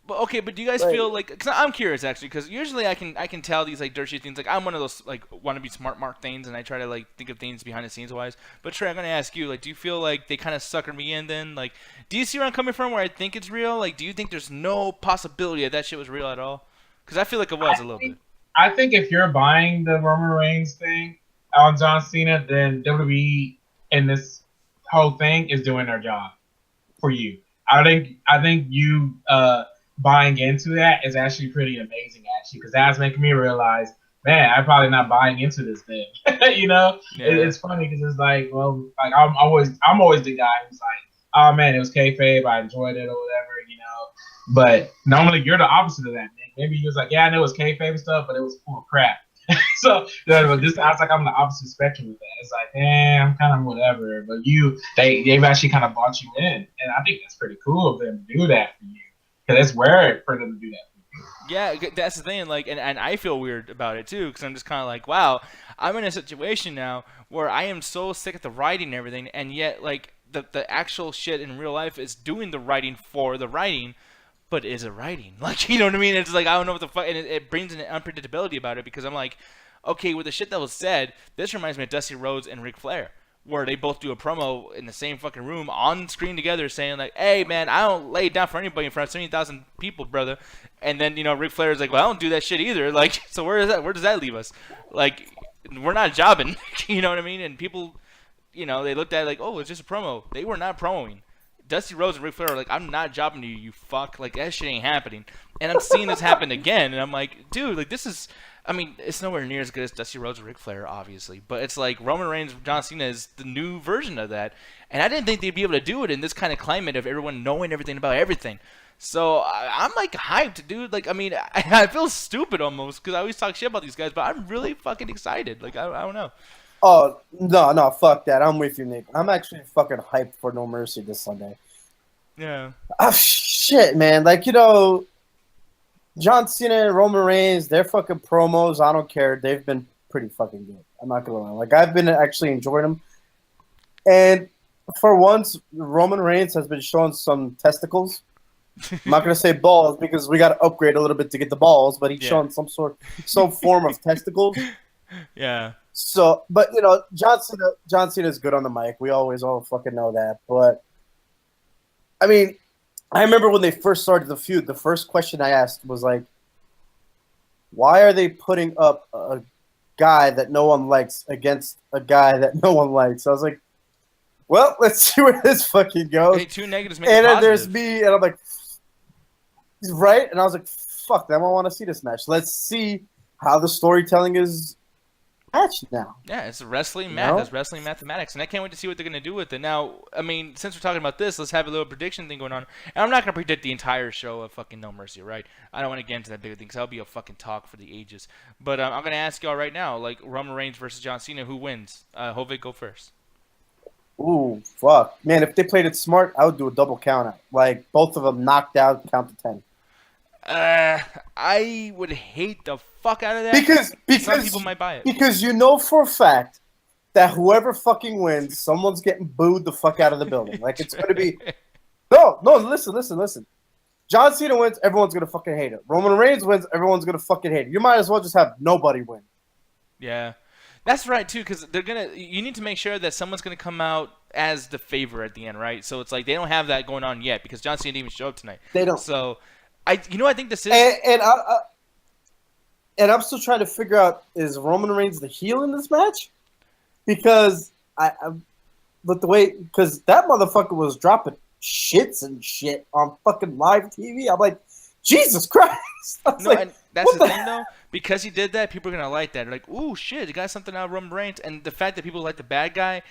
But okay, but do you guys feel like? Cause I'm curious actually, because usually I can tell these like dirty things. Like I'm one of those like want to be smart mark things, and I try to like think of things behind the scenes wise. But Trey, I'm gonna ask you, like, do you feel like they kind of suckered me in? Then, like, do you see where I'm coming from? Where I think it's real? Like, do you think there's no possibility that shit was real at all? Because I feel like it was a little bit. I think if you're buying the Roman Reigns thing on John Cena, then WWE and this whole thing is doing their job for you. I think you buying into that is actually pretty amazing, actually, because that's making me realize, man, I'm probably not buying into this thing. It's funny because it's like, well, like I'm always the guy who's like, oh man, it was kayfabe, I enjoyed it or whatever, But normally you're the opposite of that, man. Maybe you was like, yeah, I know it was kayfabe stuff, but it was full of crap. So this sounds like I'm the opposite spectrum with that. It's like, I'm kind of whatever, but they've actually kind of bought you in, and I think that's pretty cool of them to do that for you. Because it's rare for them to do that for you. Yeah, that's the thing. Like, and I feel weird about it too, because I'm just kind of like, wow, I'm in a situation now where I am so sick of the writing and everything, and yet like the actual shit in real life is doing the writing for the writing, but is it writing? Like, you know what I mean? It's like I don't know what the fuck, and it brings an unpredictability about it because I'm like, okay, with the shit that was said, this reminds me of Dusty Rhodes and Ric Flair, where they both do a promo in the same fucking room on screen together saying like, hey man, I don't lay it down for anybody in front of 70,000 people, brother. And then, Ric Flair is like, well, I don't do that shit either. Like, so where does that leave us? Like, we're not jobbing, you know what I mean? And people, they looked at it like, oh, it's just a promo. They were not promoing. Dusty Rhodes and Ric Flair are like, I'm not jobbing to you, you fuck. Like, that shit ain't happening. And I'm seeing this happen again, and I'm like, dude, like, this is... I mean, it's nowhere near as good as Dusty Rhodes and Ric Flair, obviously. But it's like Roman Reigns, John Cena is the new version of that. And I didn't think they'd be able to do it in this kind of climate of everyone knowing everything about everything. So I'm like hyped, dude. Like, I mean, I feel stupid almost because I always talk shit about these guys, but I'm really fucking excited. Like, I don't know. Oh, no, fuck that. I'm with you, Nick. I'm actually fucking hyped for No Mercy this Sunday. Yeah. Oh, shit, man. Like, you know, John Cena and Roman Reigns, their fucking promos, I don't care. They've been pretty fucking good. I'm not going to lie. Like, I've been actually enjoying them. And for once, Roman Reigns has been showing some testicles. I'm not going to say balls because we got to upgrade a little bit to get the balls, but he's showing some form of testicles. Yeah. So, but, you know, John Cena is good on the mic. We always all fucking know that. But, I mean, I remember when they first started the feud, the first question I asked was like, why are they putting up a guy that no one likes against a guy that no one likes? I was like, well, let's see where this fucking goes. Hey, two negatives make and a then positive. there's me, and I'm like, right? And I was like, fuck, I don't want to see this match. Let's see how the storytelling is match now. Yeah, it's wrestling math. It's wrestling mathematics, and I can't wait to see what they're gonna do with it. Now, I mean, since we're talking about this, let's have a little prediction thing going on. And I'm not gonna predict the entire show of fucking No Mercy, right? I don't want to get into that big thing because that'll be a fucking talk for the ages. But I'm gonna ask y'all right now, like Roman Reigns versus John Cena, who wins? Hovig, go first. Ooh, fuck, man! If they played it smart, I would do a double count out, like both of them knocked out, count to 10. I would hate the fuck out of that because some people might buy it. Because you know for a fact that whoever fucking wins, someone's getting booed the fuck out of the building. Like it's gonna be no. Listen. John Cena wins, everyone's gonna fucking hate it. Roman Reigns wins, everyone's gonna fucking hate it. You might as well just have nobody win. Yeah, that's right too. Because you need to make sure that someone's gonna come out as the favor at the end, right? So it's like they don't have that going on yet because John Cena didn't even show up tonight. They don't. So. I think this is, and I'm still trying to figure out, is Roman Reigns the heel in this match? Because but the way, because that motherfucker was dropping shits and shit on fucking live TV. I'm like, Jesus Christ! And that's the thing though, because he did that, people are gonna like that. They're like, ooh shit, he got something out of Roman Reigns, and the fact that people like the bad guy.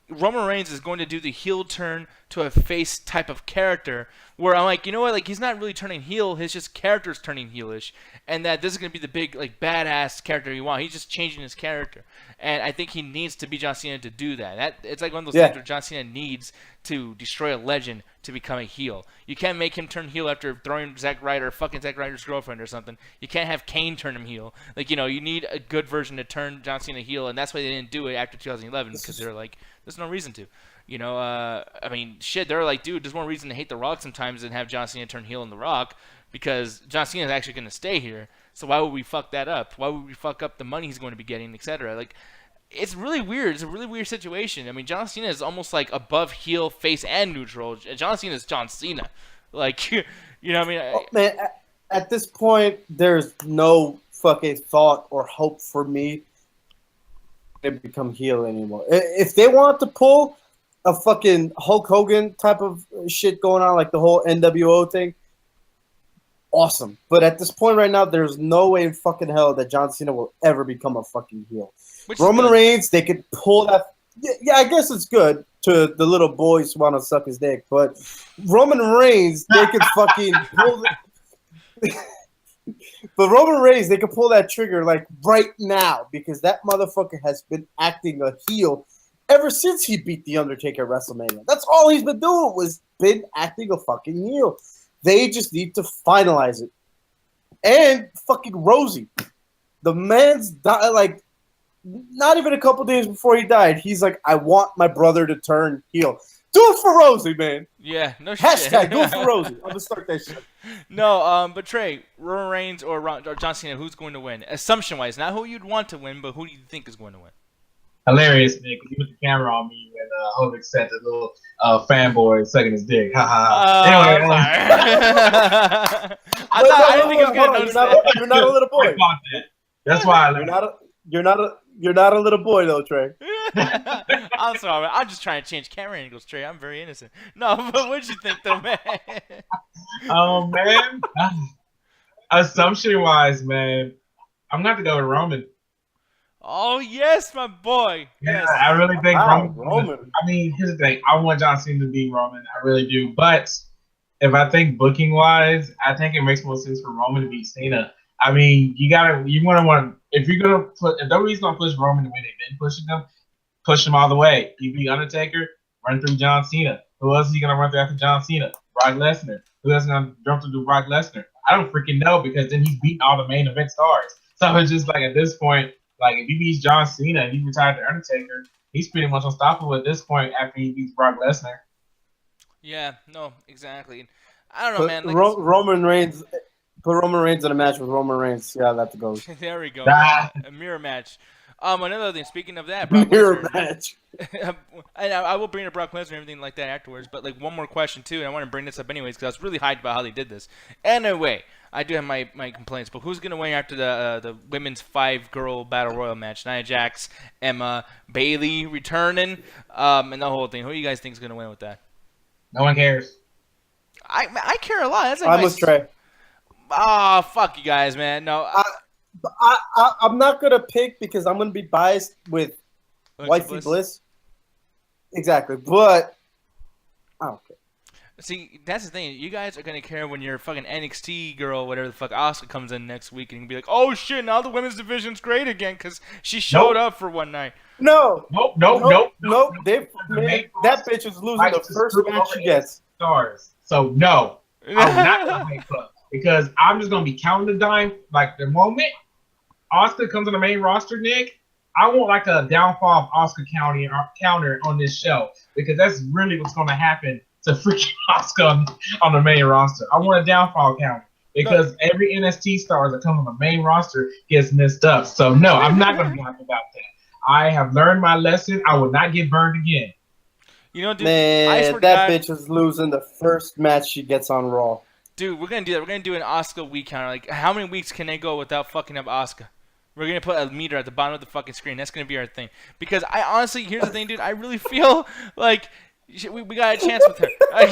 Roman Reigns is going to do the heel turn to a face type of character where I'm like, you know what, like he's not really turning heel, his just character's turning heelish, and that this is going to be the big like badass character you want. He's just changing his character, and I think he needs to be John Cena to do that. It's like one of those things where John Cena needs to destroy a legend to become a heel. You can't make him turn heel after throwing Zack Ryder's girlfriend or something. You can't have Kane turn him heel. Like, you know, you need a good version to turn John Cena heel, and that's why they didn't do it after 2011 because they're like, there's no reason to. You know, I mean, shit, they're like, dude, there's more reason to hate The Rock sometimes than have John Cena turn heel in The Rock because John Cena is actually going to stay here. So why would we fuck that up? Why would we fuck up the money he's going to be getting, etc.? Like, it's really weird. It's a really weird situation. I mean, John Cena is almost like above heel, face, and neutral. John Cena is John Cena. Like, you know what I mean? Oh, man, at this point, there's no fucking thought or hope for me to become heel anymore. If they want to pull a fucking Hulk Hogan type of shit going on, like the whole NWO thing, awesome. But at this point right now, there's no way in fucking hell that John Cena will ever become a fucking heel. Roman Reigns, they could pull that. Yeah, I guess it's good to the little boys who want to suck his dick, but Roman Reigns, they could fucking pull. But Roman Reigns, they could pull that trigger like right now because that motherfucker has been acting a heel ever since he beat The Undertaker at WrestleMania. That's all he's been doing was been acting a fucking heel. They just need to finalize it. And fucking Rosie, the man's died like not even a couple days before he died. He's like, I want my brother to turn heel. Do it for Rosie, man. Yeah, no shit. Hashtag do it for Rosie. I'm gonna start that shit. No, but Trey, Roman Reigns or John Cena, who's going to win? Assumption-wise, not who you'd want to win, but who do you think is going to win? Hilarious, man, because you put the camera on me when Hovig said the little fanboy sucking his dick. Ha ha. Anyway, I didn't think I was gonna notice that. You're not a little boy. That's why you're not a little boy though, Trey. I'm sorry, I'm just trying to change camera angles, Trey. I'm very innocent. No, but what'd you think, though, man? Oh man, assumption-wise, man, I'm gonna have to go with Roman. Oh yes, my boy. Yeah, yes. I really think Roman. I mean, here's the thing: I want John Cena to beat Roman. I really do, but if I think booking wise, I think it makes more sense for Roman to beat Cena. I mean, if you're gonna put, if WWE's gonna push Roman the way they've been pushing them, push him all the way. You beat Undertaker, run through John Cena. Who else is he gonna run through after John Cena? Brock Lesnar. Who else is gonna jump through Brock Lesnar? I don't freaking know, because then he's beating all the main event stars. So it's just like, at this point, like, if he beats John Cena and he retired the Undertaker, he's pretty much unstoppable at this point after he beats Brock Lesnar. Yeah, no, exactly. I don't know, man. Like, Roman Reigns. Put Roman Reigns in a match with Roman Reigns. See how that goes. There we go. A mirror match. Another thing. Speaking of that, Brock mirror Lesnar, match. I will bring up Brock Lesnar and everything like that afterwards. But like one more question too, and I want to bring this up anyways because I was really hyped about how they did this. Anyway, I do have my complaints, but who's gonna win after the women's 5-girl battle royal match? Nia Jax, Emma, Bayley returning, and the whole thing. Who do you guys think is gonna win with that? No one cares. I care a lot. That's like I'm with Trey. Oh, fuck you guys, man. No. I'm not going to pick because I'm going to be biased with Wifey Bliss. Exactly. But I don't care. See, that's the thing. You guys are going to care when your fucking NXT girl, whatever the fuck, Asuka comes in next week and you can be like, oh shit, now the women's division's great again because she showed up for one night. No. Nope. That bitch is losing the first match she gets. Stars. So, no. I'm not going to make up. Because I'm just going to be counting the dime. Like, the moment Asuka comes on the main roster, Nick, I want like a downfall of Asuka counter on this show. Because that's really what's going to happen to freaking Asuka on the main roster. I want a downfall counter. Because every NXT star that comes on the main roster gets messed up. So, no, I'm not going to be happy about that. I have learned my lesson. I will not get burned again. You know, dude, man, that bitch is losing the first match she gets on Raw. Dude, we're gonna do that. We're gonna do an Asuka week counter. Like, how many weeks can they go without fucking up Asuka? We're gonna put a meter at the bottom of the fucking screen. That's gonna be our thing. Because I honestly, here's the thing, dude. I really feel like we got a chance with her. I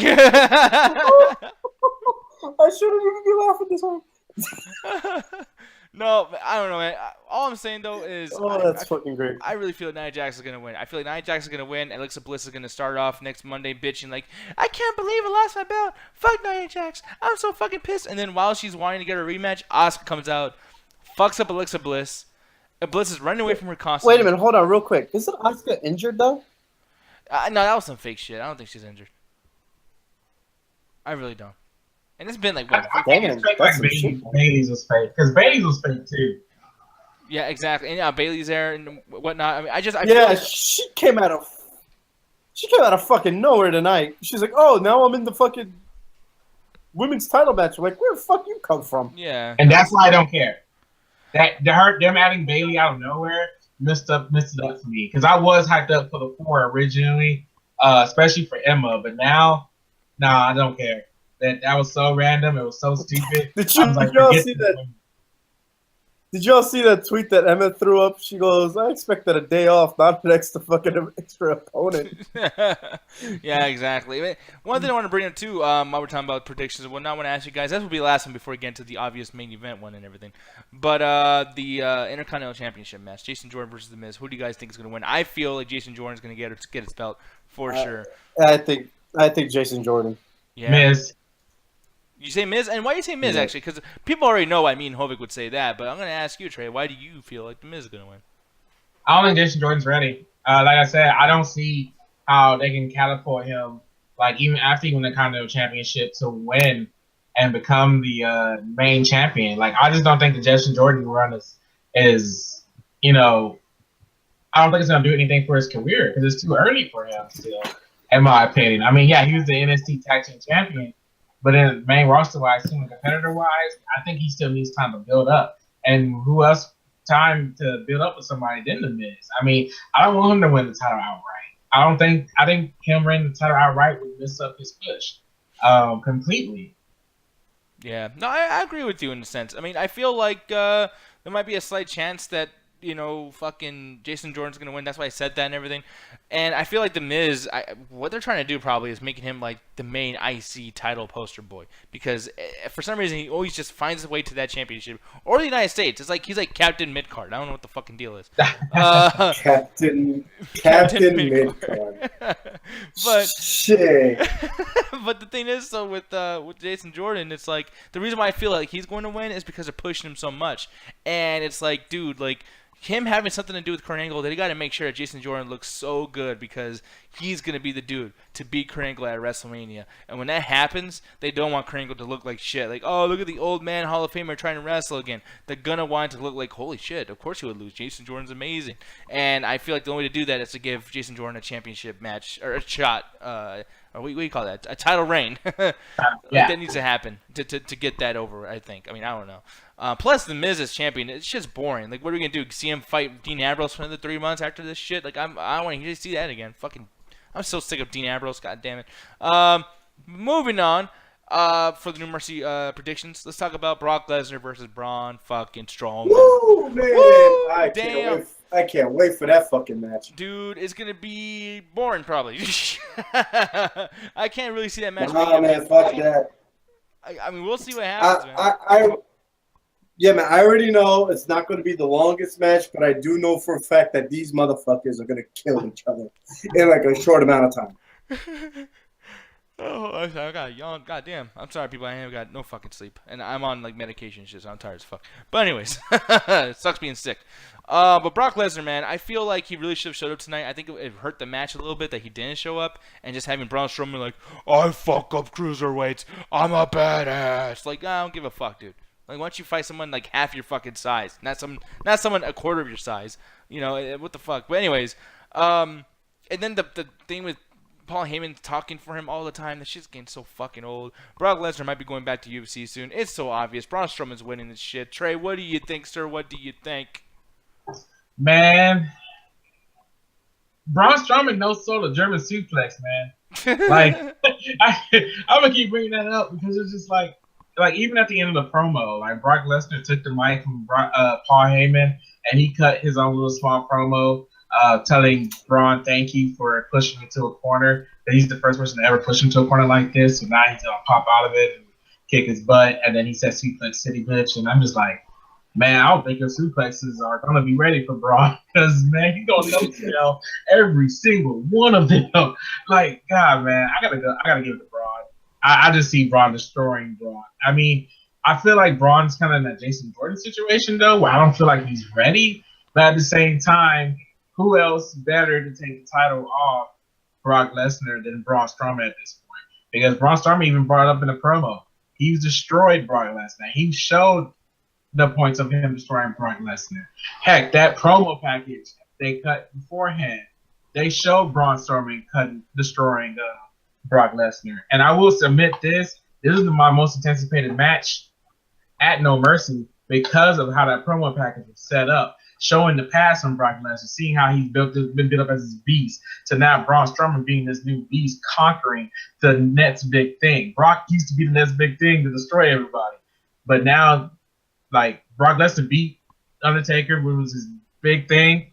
shouldn't even be laughing this hard. No, I don't know, man. All I'm saying though is, that's fucking great. I really feel Nia Jax is gonna win. I feel like Nia Jax is gonna win. Alexa Bliss is gonna start off next Monday bitching like, I can't believe I lost my belt. Fuck Nia Jax. I'm so fucking pissed. And then while she's wanting to get a rematch, Asuka comes out, fucks up Alexa Bliss. And Bliss is running away from her constantly. Wait a minute, hold on, real quick. Isn't Asuka injured though? No, that was some fake shit. I don't think she's injured. I really don't. And it's been like what? Bayley's was fake because Bayley's was fake too. Yeah, exactly. And yeah, Bayley's there and whatnot. I mean, I feel like she came out of fucking nowhere tonight. She's like, oh, now I'm in the fucking women's title match. I'm like, where the fuck you come from? Yeah, and that's why I don't care. Them adding Bayley out of nowhere messed it up for me because I was hyped up for the 4 originally, especially for Emma, but now, nah, I don't care. That was so random. It was so stupid. Did y'all see that? Did y'all see that tweet that Emma threw up? She goes, I expected a day off, not an extra opponent. Yeah, exactly. One thing I want to bring up too, while we're talking about predictions and whatnot, I want to ask you guys, that will be the last one before we get into the obvious main event one and everything. But the Intercontinental Championship match, Jason Jordan versus The Miz, who do you guys think is going to win? I feel like Jason Jordan is going to get his belt for sure. I think Jason Jordan. Yeah. Miz. You say Miz? And why do you say Miz, actually? Because people already know why me and Hovik would say that. But I'm going to ask you, Trey, why do you feel like The Miz is going to win? I don't think Jason Jordan's ready. Like I said, I don't see how they can catapult him, like even after he won the Continental Championship, to win and become the main champion. Like, I just don't think the Jason Jordan run is I don't think it's going to do anything for his career because it's too early for him still, in my opinion. I mean, yeah, he was the NXT Tag Team Champion. But in main roster-wise, team competitor-wise, I think he still needs time to build up. And who else time to build up with somebody than The Miz? I mean, I don't want him to win the title outright. I think him winning the title outright would mess up his push completely. Yeah. No, I agree with you in a sense. I mean, I feel like there might be a slight chance that fucking Jason Jordan's going to win. That's why I said that and everything. And I feel like The Miz, what they're trying to do probably is making him like the main IC title poster boy. Because for some reason, he always just finds his way to that championship. Or the United States. It's like he's like Captain Midcard. I don't know what the fucking deal is. Captain Midcard. But shit. But the thing is, so with Jason Jordan, it's like the reason why I feel like he's going to win is because they're pushing him so much. And it's like, dude, like him having something to do with Kurt Angle, they got to make sure that Jason Jordan looks so good because he's going to be the dude to beat Kurt Angle at WrestleMania. And when that happens, they don't want Kurt Angle to look like shit. Like, oh, look at the old man Hall of Famer trying to wrestle again. They're going to want it to look like, holy shit, of course he would lose. Jason Jordan's amazing. And I feel like the only way to do that is to give Jason Jordan a championship match, or a shot, or what do you call that? A title reign. That needs to happen to get that over, I think. I mean, I don't know. Plus, The Miz as champion, it's just boring. Like, what are we going to do? See him fight Dean Ambrose for another 3 months after this shit? Like, I don't want to see that again. Fucking, I'm so sick of Dean Ambrose. God damn it. Moving on. For the New Mercy predictions, let's talk about Brock Lesnar versus Braun fucking Strowman. Woo, man! Woo, I can't wait for that fucking match. Dude, it's going to be boring, probably. I can't really see that match. Nah, man, fuck that. I mean, we'll see what happens, man. Yeah, man, I already know it's not going to be the longest match, but I do know for a fact that these motherfuckers are going to kill each other in like a short amount of time. Oh, I got a yawn. God damn. I'm sorry, people. I ain't got no fucking sleep. And I'm on, like, medication and shit, so I'm tired as fuck. But anyways, it sucks being sick. But Brock Lesnar, man, I feel like he really should have showed up tonight. I think it hurt the match a little bit that he didn't show up. And just having Braun Strowman like, I fuck up cruiserweights. I'm a badass. Like, I don't give a fuck, dude. Like, why don't you fight someone like half your fucking size? Not someone a quarter of your size. What the fuck? But anyways, and then the thing with Paul Heyman talking for him all the time, that shit's getting so fucking old. Brock Lesnar might be going back to UFC soon. It's so obvious. Braun Strowman's winning this shit. Trey, what do you think, sir? What do you think? Man, Braun Strowman no-sold a German suplex, man. Like, I'm gonna keep bringing that up because it's just like even at the end of the promo, like Brock Lesnar took the mic from Paul Heyman and he cut his own little small promo, telling Braun thank you for pushing him to a corner. That he's the first person to ever push him to a corner like this, so now he's gonna pop out of it and kick his butt. And then he said suplex city bitch, and I'm just like, man, I don't think your suplexes are gonna be ready for Braun because man, he's gonna no-sell every single one of them. Like, God, man, I gotta give it to Braun. I just see Braun destroying Braun. I mean, I feel like Braun's kind of in that Jason Jordan situation though, where I don't feel like he's ready, but at the same time, who else better to take the title off Brock Lesnar than Braun Strowman at this point? Because Braun Strowman even brought it up in a promo. He's destroyed Brock Lesnar. He showed the points of him destroying Brock Lesnar. Heck, that promo package they cut beforehand, they showed Braun Strowman destroying Brock Lesnar. And I will submit this is my most anticipated match at No Mercy because of how that promo package was set up, showing the past from Brock Lesnar, seeing how he's been built up as this beast, to now Braun Strowman being this new beast, conquering the next big thing. Brock used to be the next big thing to destroy everybody. But now, like, Brock Lesnar beat Undertaker, which was his big thing,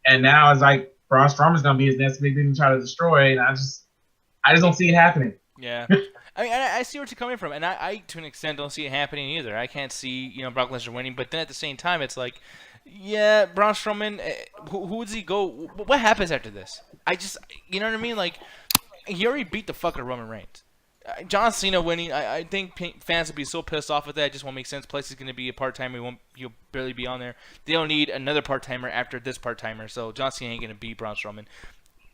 and now it's like Braun Strowman's going to be his next big thing to try to destroy, and I just don't see it happening. Yeah. I mean, I see where you're coming from, and I, to an extent, don't see it happening either. I can't see, Brock Lesnar winning, but then at the same time, it's like, yeah, Braun Strowman, who does he go? What happens after this? You know what I mean? Like, he already beat the fucker Roman Reigns. John Cena winning, I think fans will be so pissed off with that. It just won't make sense. Plus, he's going to be a part-timer. He'll barely be on there. They don't need another part-timer after this part-timer, so John Cena ain't going to beat Braun Strowman.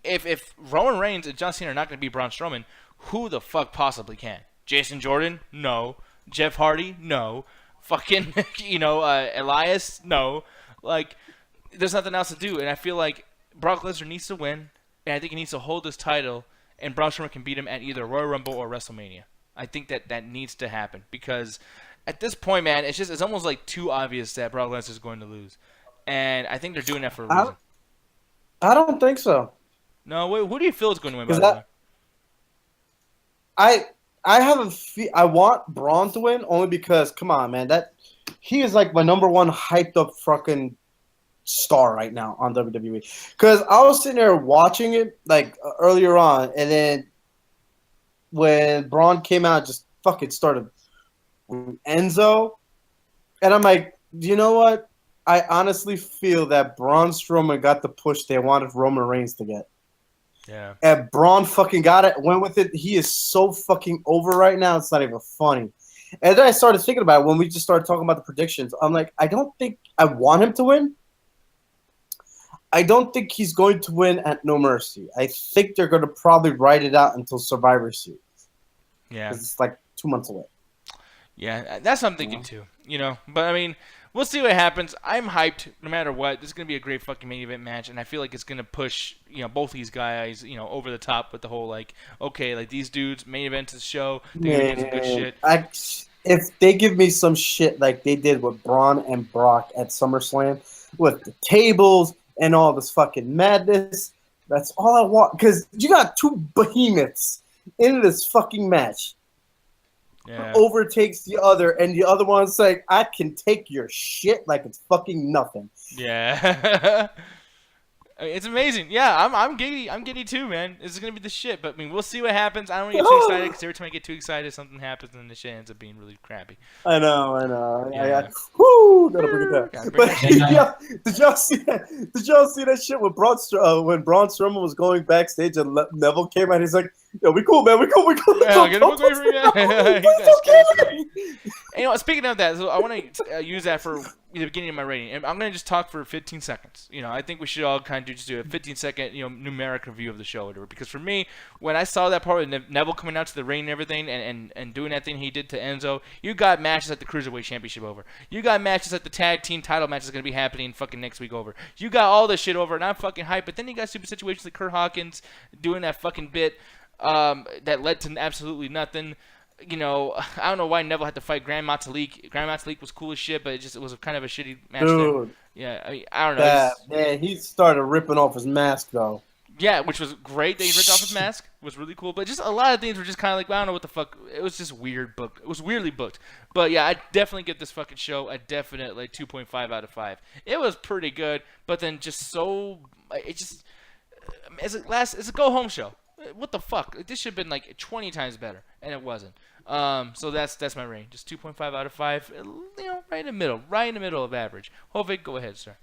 If Roman Reigns and John Cena are not going to beat Braun Strowman, who the fuck possibly can? Jason Jordan? No. Jeff Hardy? No. Fucking, Elias? No. Like, there's nothing else to do, and I feel like Brock Lesnar needs to win, and I think he needs to hold this title, and Braun Strowman can beat him at either Royal Rumble or WrestleMania. I think that needs to happen, because at this point, man, it's almost like too obvious that Brock Lesnar is going to lose, and I think they're doing that for a reason. I don't think so. No, who do you feel is going to win? By the way? I want Braun to win only because, come on, man, he is like my number one hyped up fucking star right now on WWE. Because I was sitting there watching it like earlier on, and then when Braun came out, just fucking started with Enzo, and I'm like, you know what? I honestly feel that Braun Strowman got the push they wanted Roman Reigns to get. Yeah. And Braun fucking got it, went with it. He is so fucking over right now. It's not even funny. And then I started thinking about it when we just started talking about the predictions. I'm like, I don't think I want him to win. I don't think he's going to win at No Mercy. I think they're going to probably ride it out until Survivor Series. Yeah. Because it's like 2 months away. Yeah, that's what I'm thinking too. But I mean, we'll see what happens. I'm hyped no matter what. This is gonna be a great fucking main event match, and I feel like it's gonna push both these guys over the top with the whole like these dudes main events of the show. They're gonna get some good shit. If they give me some shit like they did with Braun and Brock at SummerSlam with the tables and all this fucking madness, that's all I want. Because you got two behemoths in this fucking match. Yeah. Overtakes the other, and the other one's like, I can take your shit like it's fucking nothing. Yeah. It's amazing. Yeah, I'm giddy. I'm giddy too, man. This is gonna be the shit. But I mean, we'll see what happens. I don't want to get too excited because every time I get too excited, something happens and the shit ends up being really crappy. I know. Yeah. Gotta bring it down. But did y'all see that? Did y'all see that shit with when Braun Strowman was going backstage and Neville came out? He's like, "Yo, we cool, man. We cool. Yeah, get him away from me." Speaking of that, so I want to use that for the beginning of my rating. And I'm gonna just talk for 15 seconds. I think we should all kind of just do a 15-second, numeric review of the show, or whatever. Because for me, when I saw that part with Neville coming out to the ring and everything, and doing that thing he did to Enzo, you got matches at the Cruiserweight Championship over. You got matches at the Tag Team Title match that's gonna be happening fucking next week over. You got all this shit over, and I'm fucking hyped. But then you got stupid situations like Kurt Hawkins doing that fucking bit that led to absolutely nothing. I don't know why Neville had to fight Grand Metalik. Grand Metalik was cool as shit, but it was kind of a shitty match. Dude. Yeah, I don't know. Man, he started ripping off his mask, though. Yeah, which was great that he ripped off his mask. It was really cool. But just a lot of things were just kind of like, I don't know what the fuck. It was just weird booked. It was weirdly booked. But yeah, I definitely give this fucking show a definite 2.5 out of 5. It was pretty good, but then just it's a go-home show. What the fuck? This should have been 20 times better, and it wasn't. So that's my rating. Just 2.5 out of 5. Right in the middle of average. Hovig, go ahead, sir.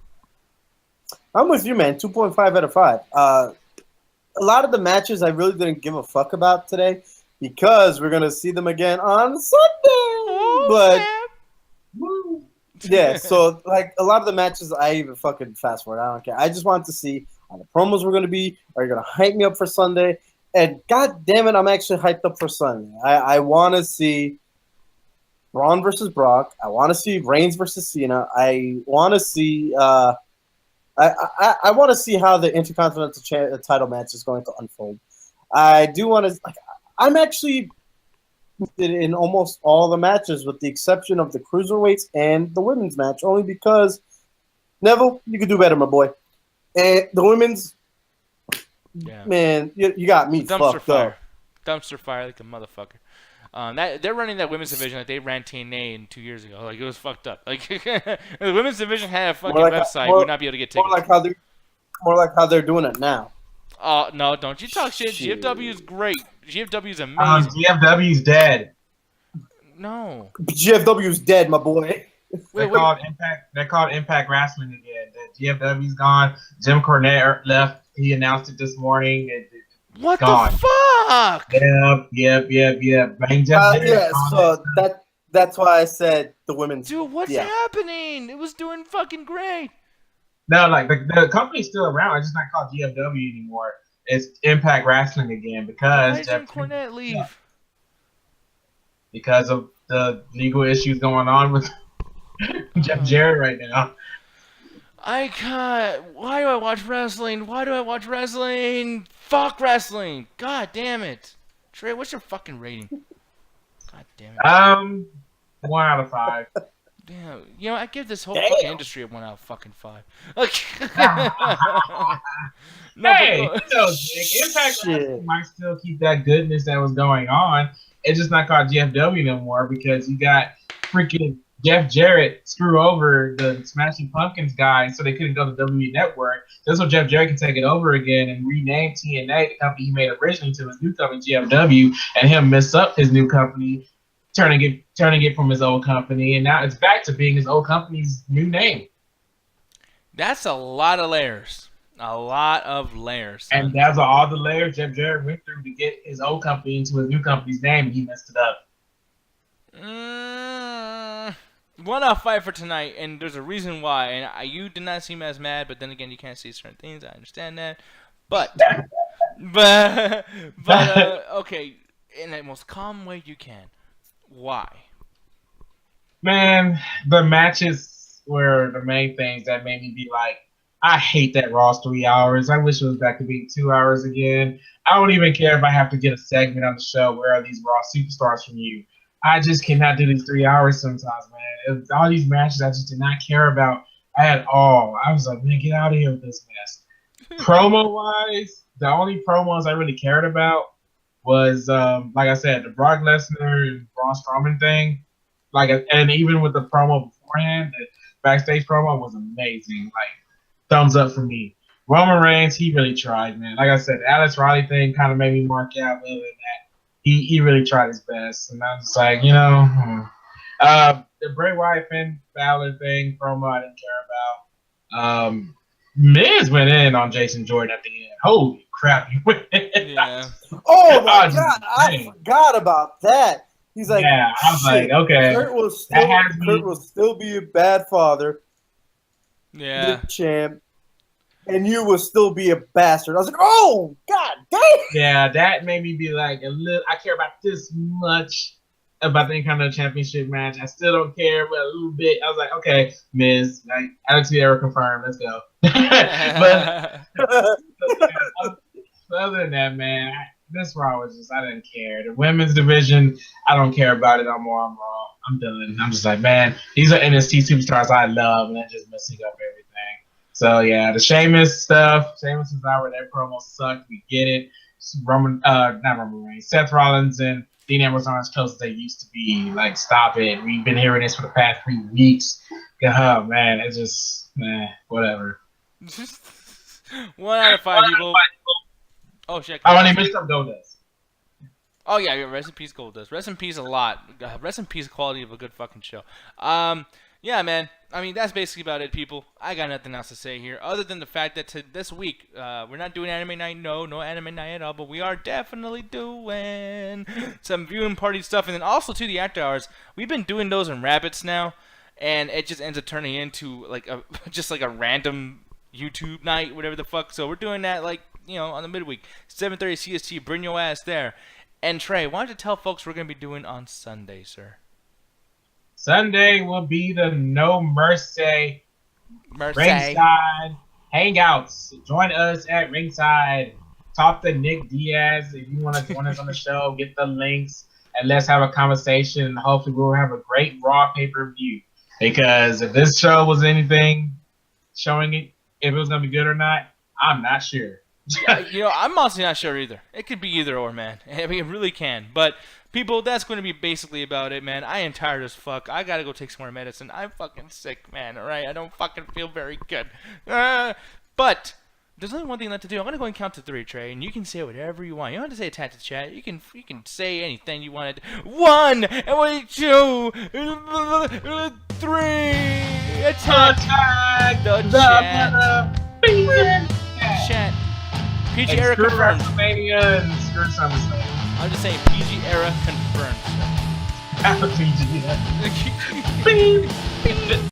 I'm with you, man. 2.5 out of 5. A lot of the matches I really didn't give a fuck about today because we're gonna see them again on Sunday. Yeah, so a lot of the matches I even fucking fast forward. I don't care. I just wanted to see how the promos were gonna be. Are you gonna hype me up for Sunday? And god damn it, I'm actually hyped up for Sunday. I want to see Braun versus Brock. I want to see Reigns versus Cena. I want to see. I want to see how the Intercontinental title match is going to unfold. I do want to. I'm actually in almost all the matches, with the exception of the cruiserweights and the women's match, only because Neville, you could do better, my boy. And the women's. Yeah. Man, you got me fucked up. Dumpster fire like a motherfucker. They're running that women's division like they ran TNA 2 years ago. It was fucked up. The women's division had a fucking website. We would not be able to get tickets. More like how they're doing it now. Oh no! Don't you talk shit. GFW is great. GFW is amazing. GFW's dead. No. GFW's dead, my boy. They're called Impact Wrestling again. The GFW's gone. Jim Cornette left. He announced it this morning. What gone. The fuck? Yep. So that's why I said the women's. Dude, what's happening? It was doing fucking great. No, the company's still around. It's just not called GFW anymore. It's Impact Wrestling again because why did Jim Cornette leave? Yeah. Because of the legal issues going on with Jeff Jarrett right now. I can't. Why do I watch wrestling? Fuck wrestling. God damn it. Trey, what's your fucking rating? God damn it. 1 out of 5. Damn. I give this whole fucking industry a 1 out of fucking 5. Hey, Impact might still keep that goodness that was going on. It's just not called GFW no more because you got freaking Jeff Jarrett screw over the Smashing Pumpkins guy so they couldn't go to the WWE Network. That's so Jeff Jarrett can take it over again and rename TNA, the company he made originally, to his new company, GFW, and him mess up his new company, turning it from his old company, and now it's back to being his old company's new name. That's a lot of layers. A lot of layers. Son. And that's all the layers Jeff Jarrett went through to get his old company into his new company's name, and he messed it up. One off fight for tonight, and there's a reason why. And you did not seem as mad, but then again, you can't see certain things. I understand that, but okay, in the most calm way you can. Why? Man, the matches were the main things that made me be like, I hate that Raw's 3 hours. I wish it was back to being 2 hours again. I don't even care if I have to get a segment on the show. Where are these Raw superstars from you? I just cannot do these 3 hours sometimes, man. All these matches I just did not care about at all. I was like, man, get out of here with this mess. Promo-wise, the only promos I really cared about was, like I said, the Brock Lesnar and Braun Strowman thing. And even with the promo beforehand, the backstage promo was amazing. Like, thumbs up for me. Roman Reigns, he really tried, man. Like I said, the Alex Riley thing kind of made me mark out. Other than that, he really tried his best. And I was like, the Bray Wyatt Finn Balor thing promo I didn't care about. Miz went in on Jason Jordan at the end. Holy crap, he went in. Yeah. Oh my God, I forgot about that. He's like, yeah, I was like, okay. Kurt will still be a bad father. Yeah. The champ. And you will still be a bastard. I was like, oh, God damn. Yeah, that made me be like, I care about this much about the Intercontinental Championship match. I still don't care, but a little bit. I was like, okay, Miz, like, Attitude Era confirmed. Let's go. But other than that, man, this Raw was just, I didn't care. The women's division, I don't care about it no more. I'm Raw. I'm done. I'm just like, man, these are NXT superstars I love, and they're just messing up everything. So yeah, the Sheamus stuff. Sheamus is out where that promo sucked. We get it. Not Roman Reigns. Seth Rollins and Dean Ambrose aren't as close as they used to be. Like, stop it. We've been hearing this for the past 3 weeks. Oh man, it's just whatever. 1 out of 5 people. Oh shit! I only missed up Goldust. Oh yeah, rest in peace, Goldust. Rest in peace a lot. Rest in peace, quality of a good fucking show. Yeah, man. I mean, that's basically about it, people. I got nothing else to say here, other than the fact that this week, we're not doing anime night. No anime night at all, but we are definitely doing some viewing party stuff. And then also, to the after hours, we've been doing those in Rabbits now, and it just ends up turning into, like, just like a random YouTube night, whatever the fuck. So we're doing that, like, on the midweek. 7:30 CST, bring your ass there. And Trey, why don't you tell folks what we're going to be doing on Sunday, sir? Sunday will be the No Mercy Ringside Hangouts. Join us at Ringside. Talk to Nick Diaz if you want to join us on the show. Get the links and let's have a conversation. And hopefully we'll have a great Raw pay-per-view. Because if this show was anything showing it, if it was going to be good or not, I'm not sure. I'm honestly not sure either. It could be either or, man. I mean, it really can. But people, that's going to be basically about it, man. I am tired as fuck. I got to go take some more medicine. I'm fucking sick, man. All right? I don't fucking feel very good. But there's only one thing left to do. I'm going to go and count to 3, Trey, and you can say whatever you want. You don't have to say attack the chat. You can say anything you wanted. 1, 2, 3. Attack the chat. Chat. PG era confirmed. Screw SummerSlam. I'm just saying, PG era confirmed. PG.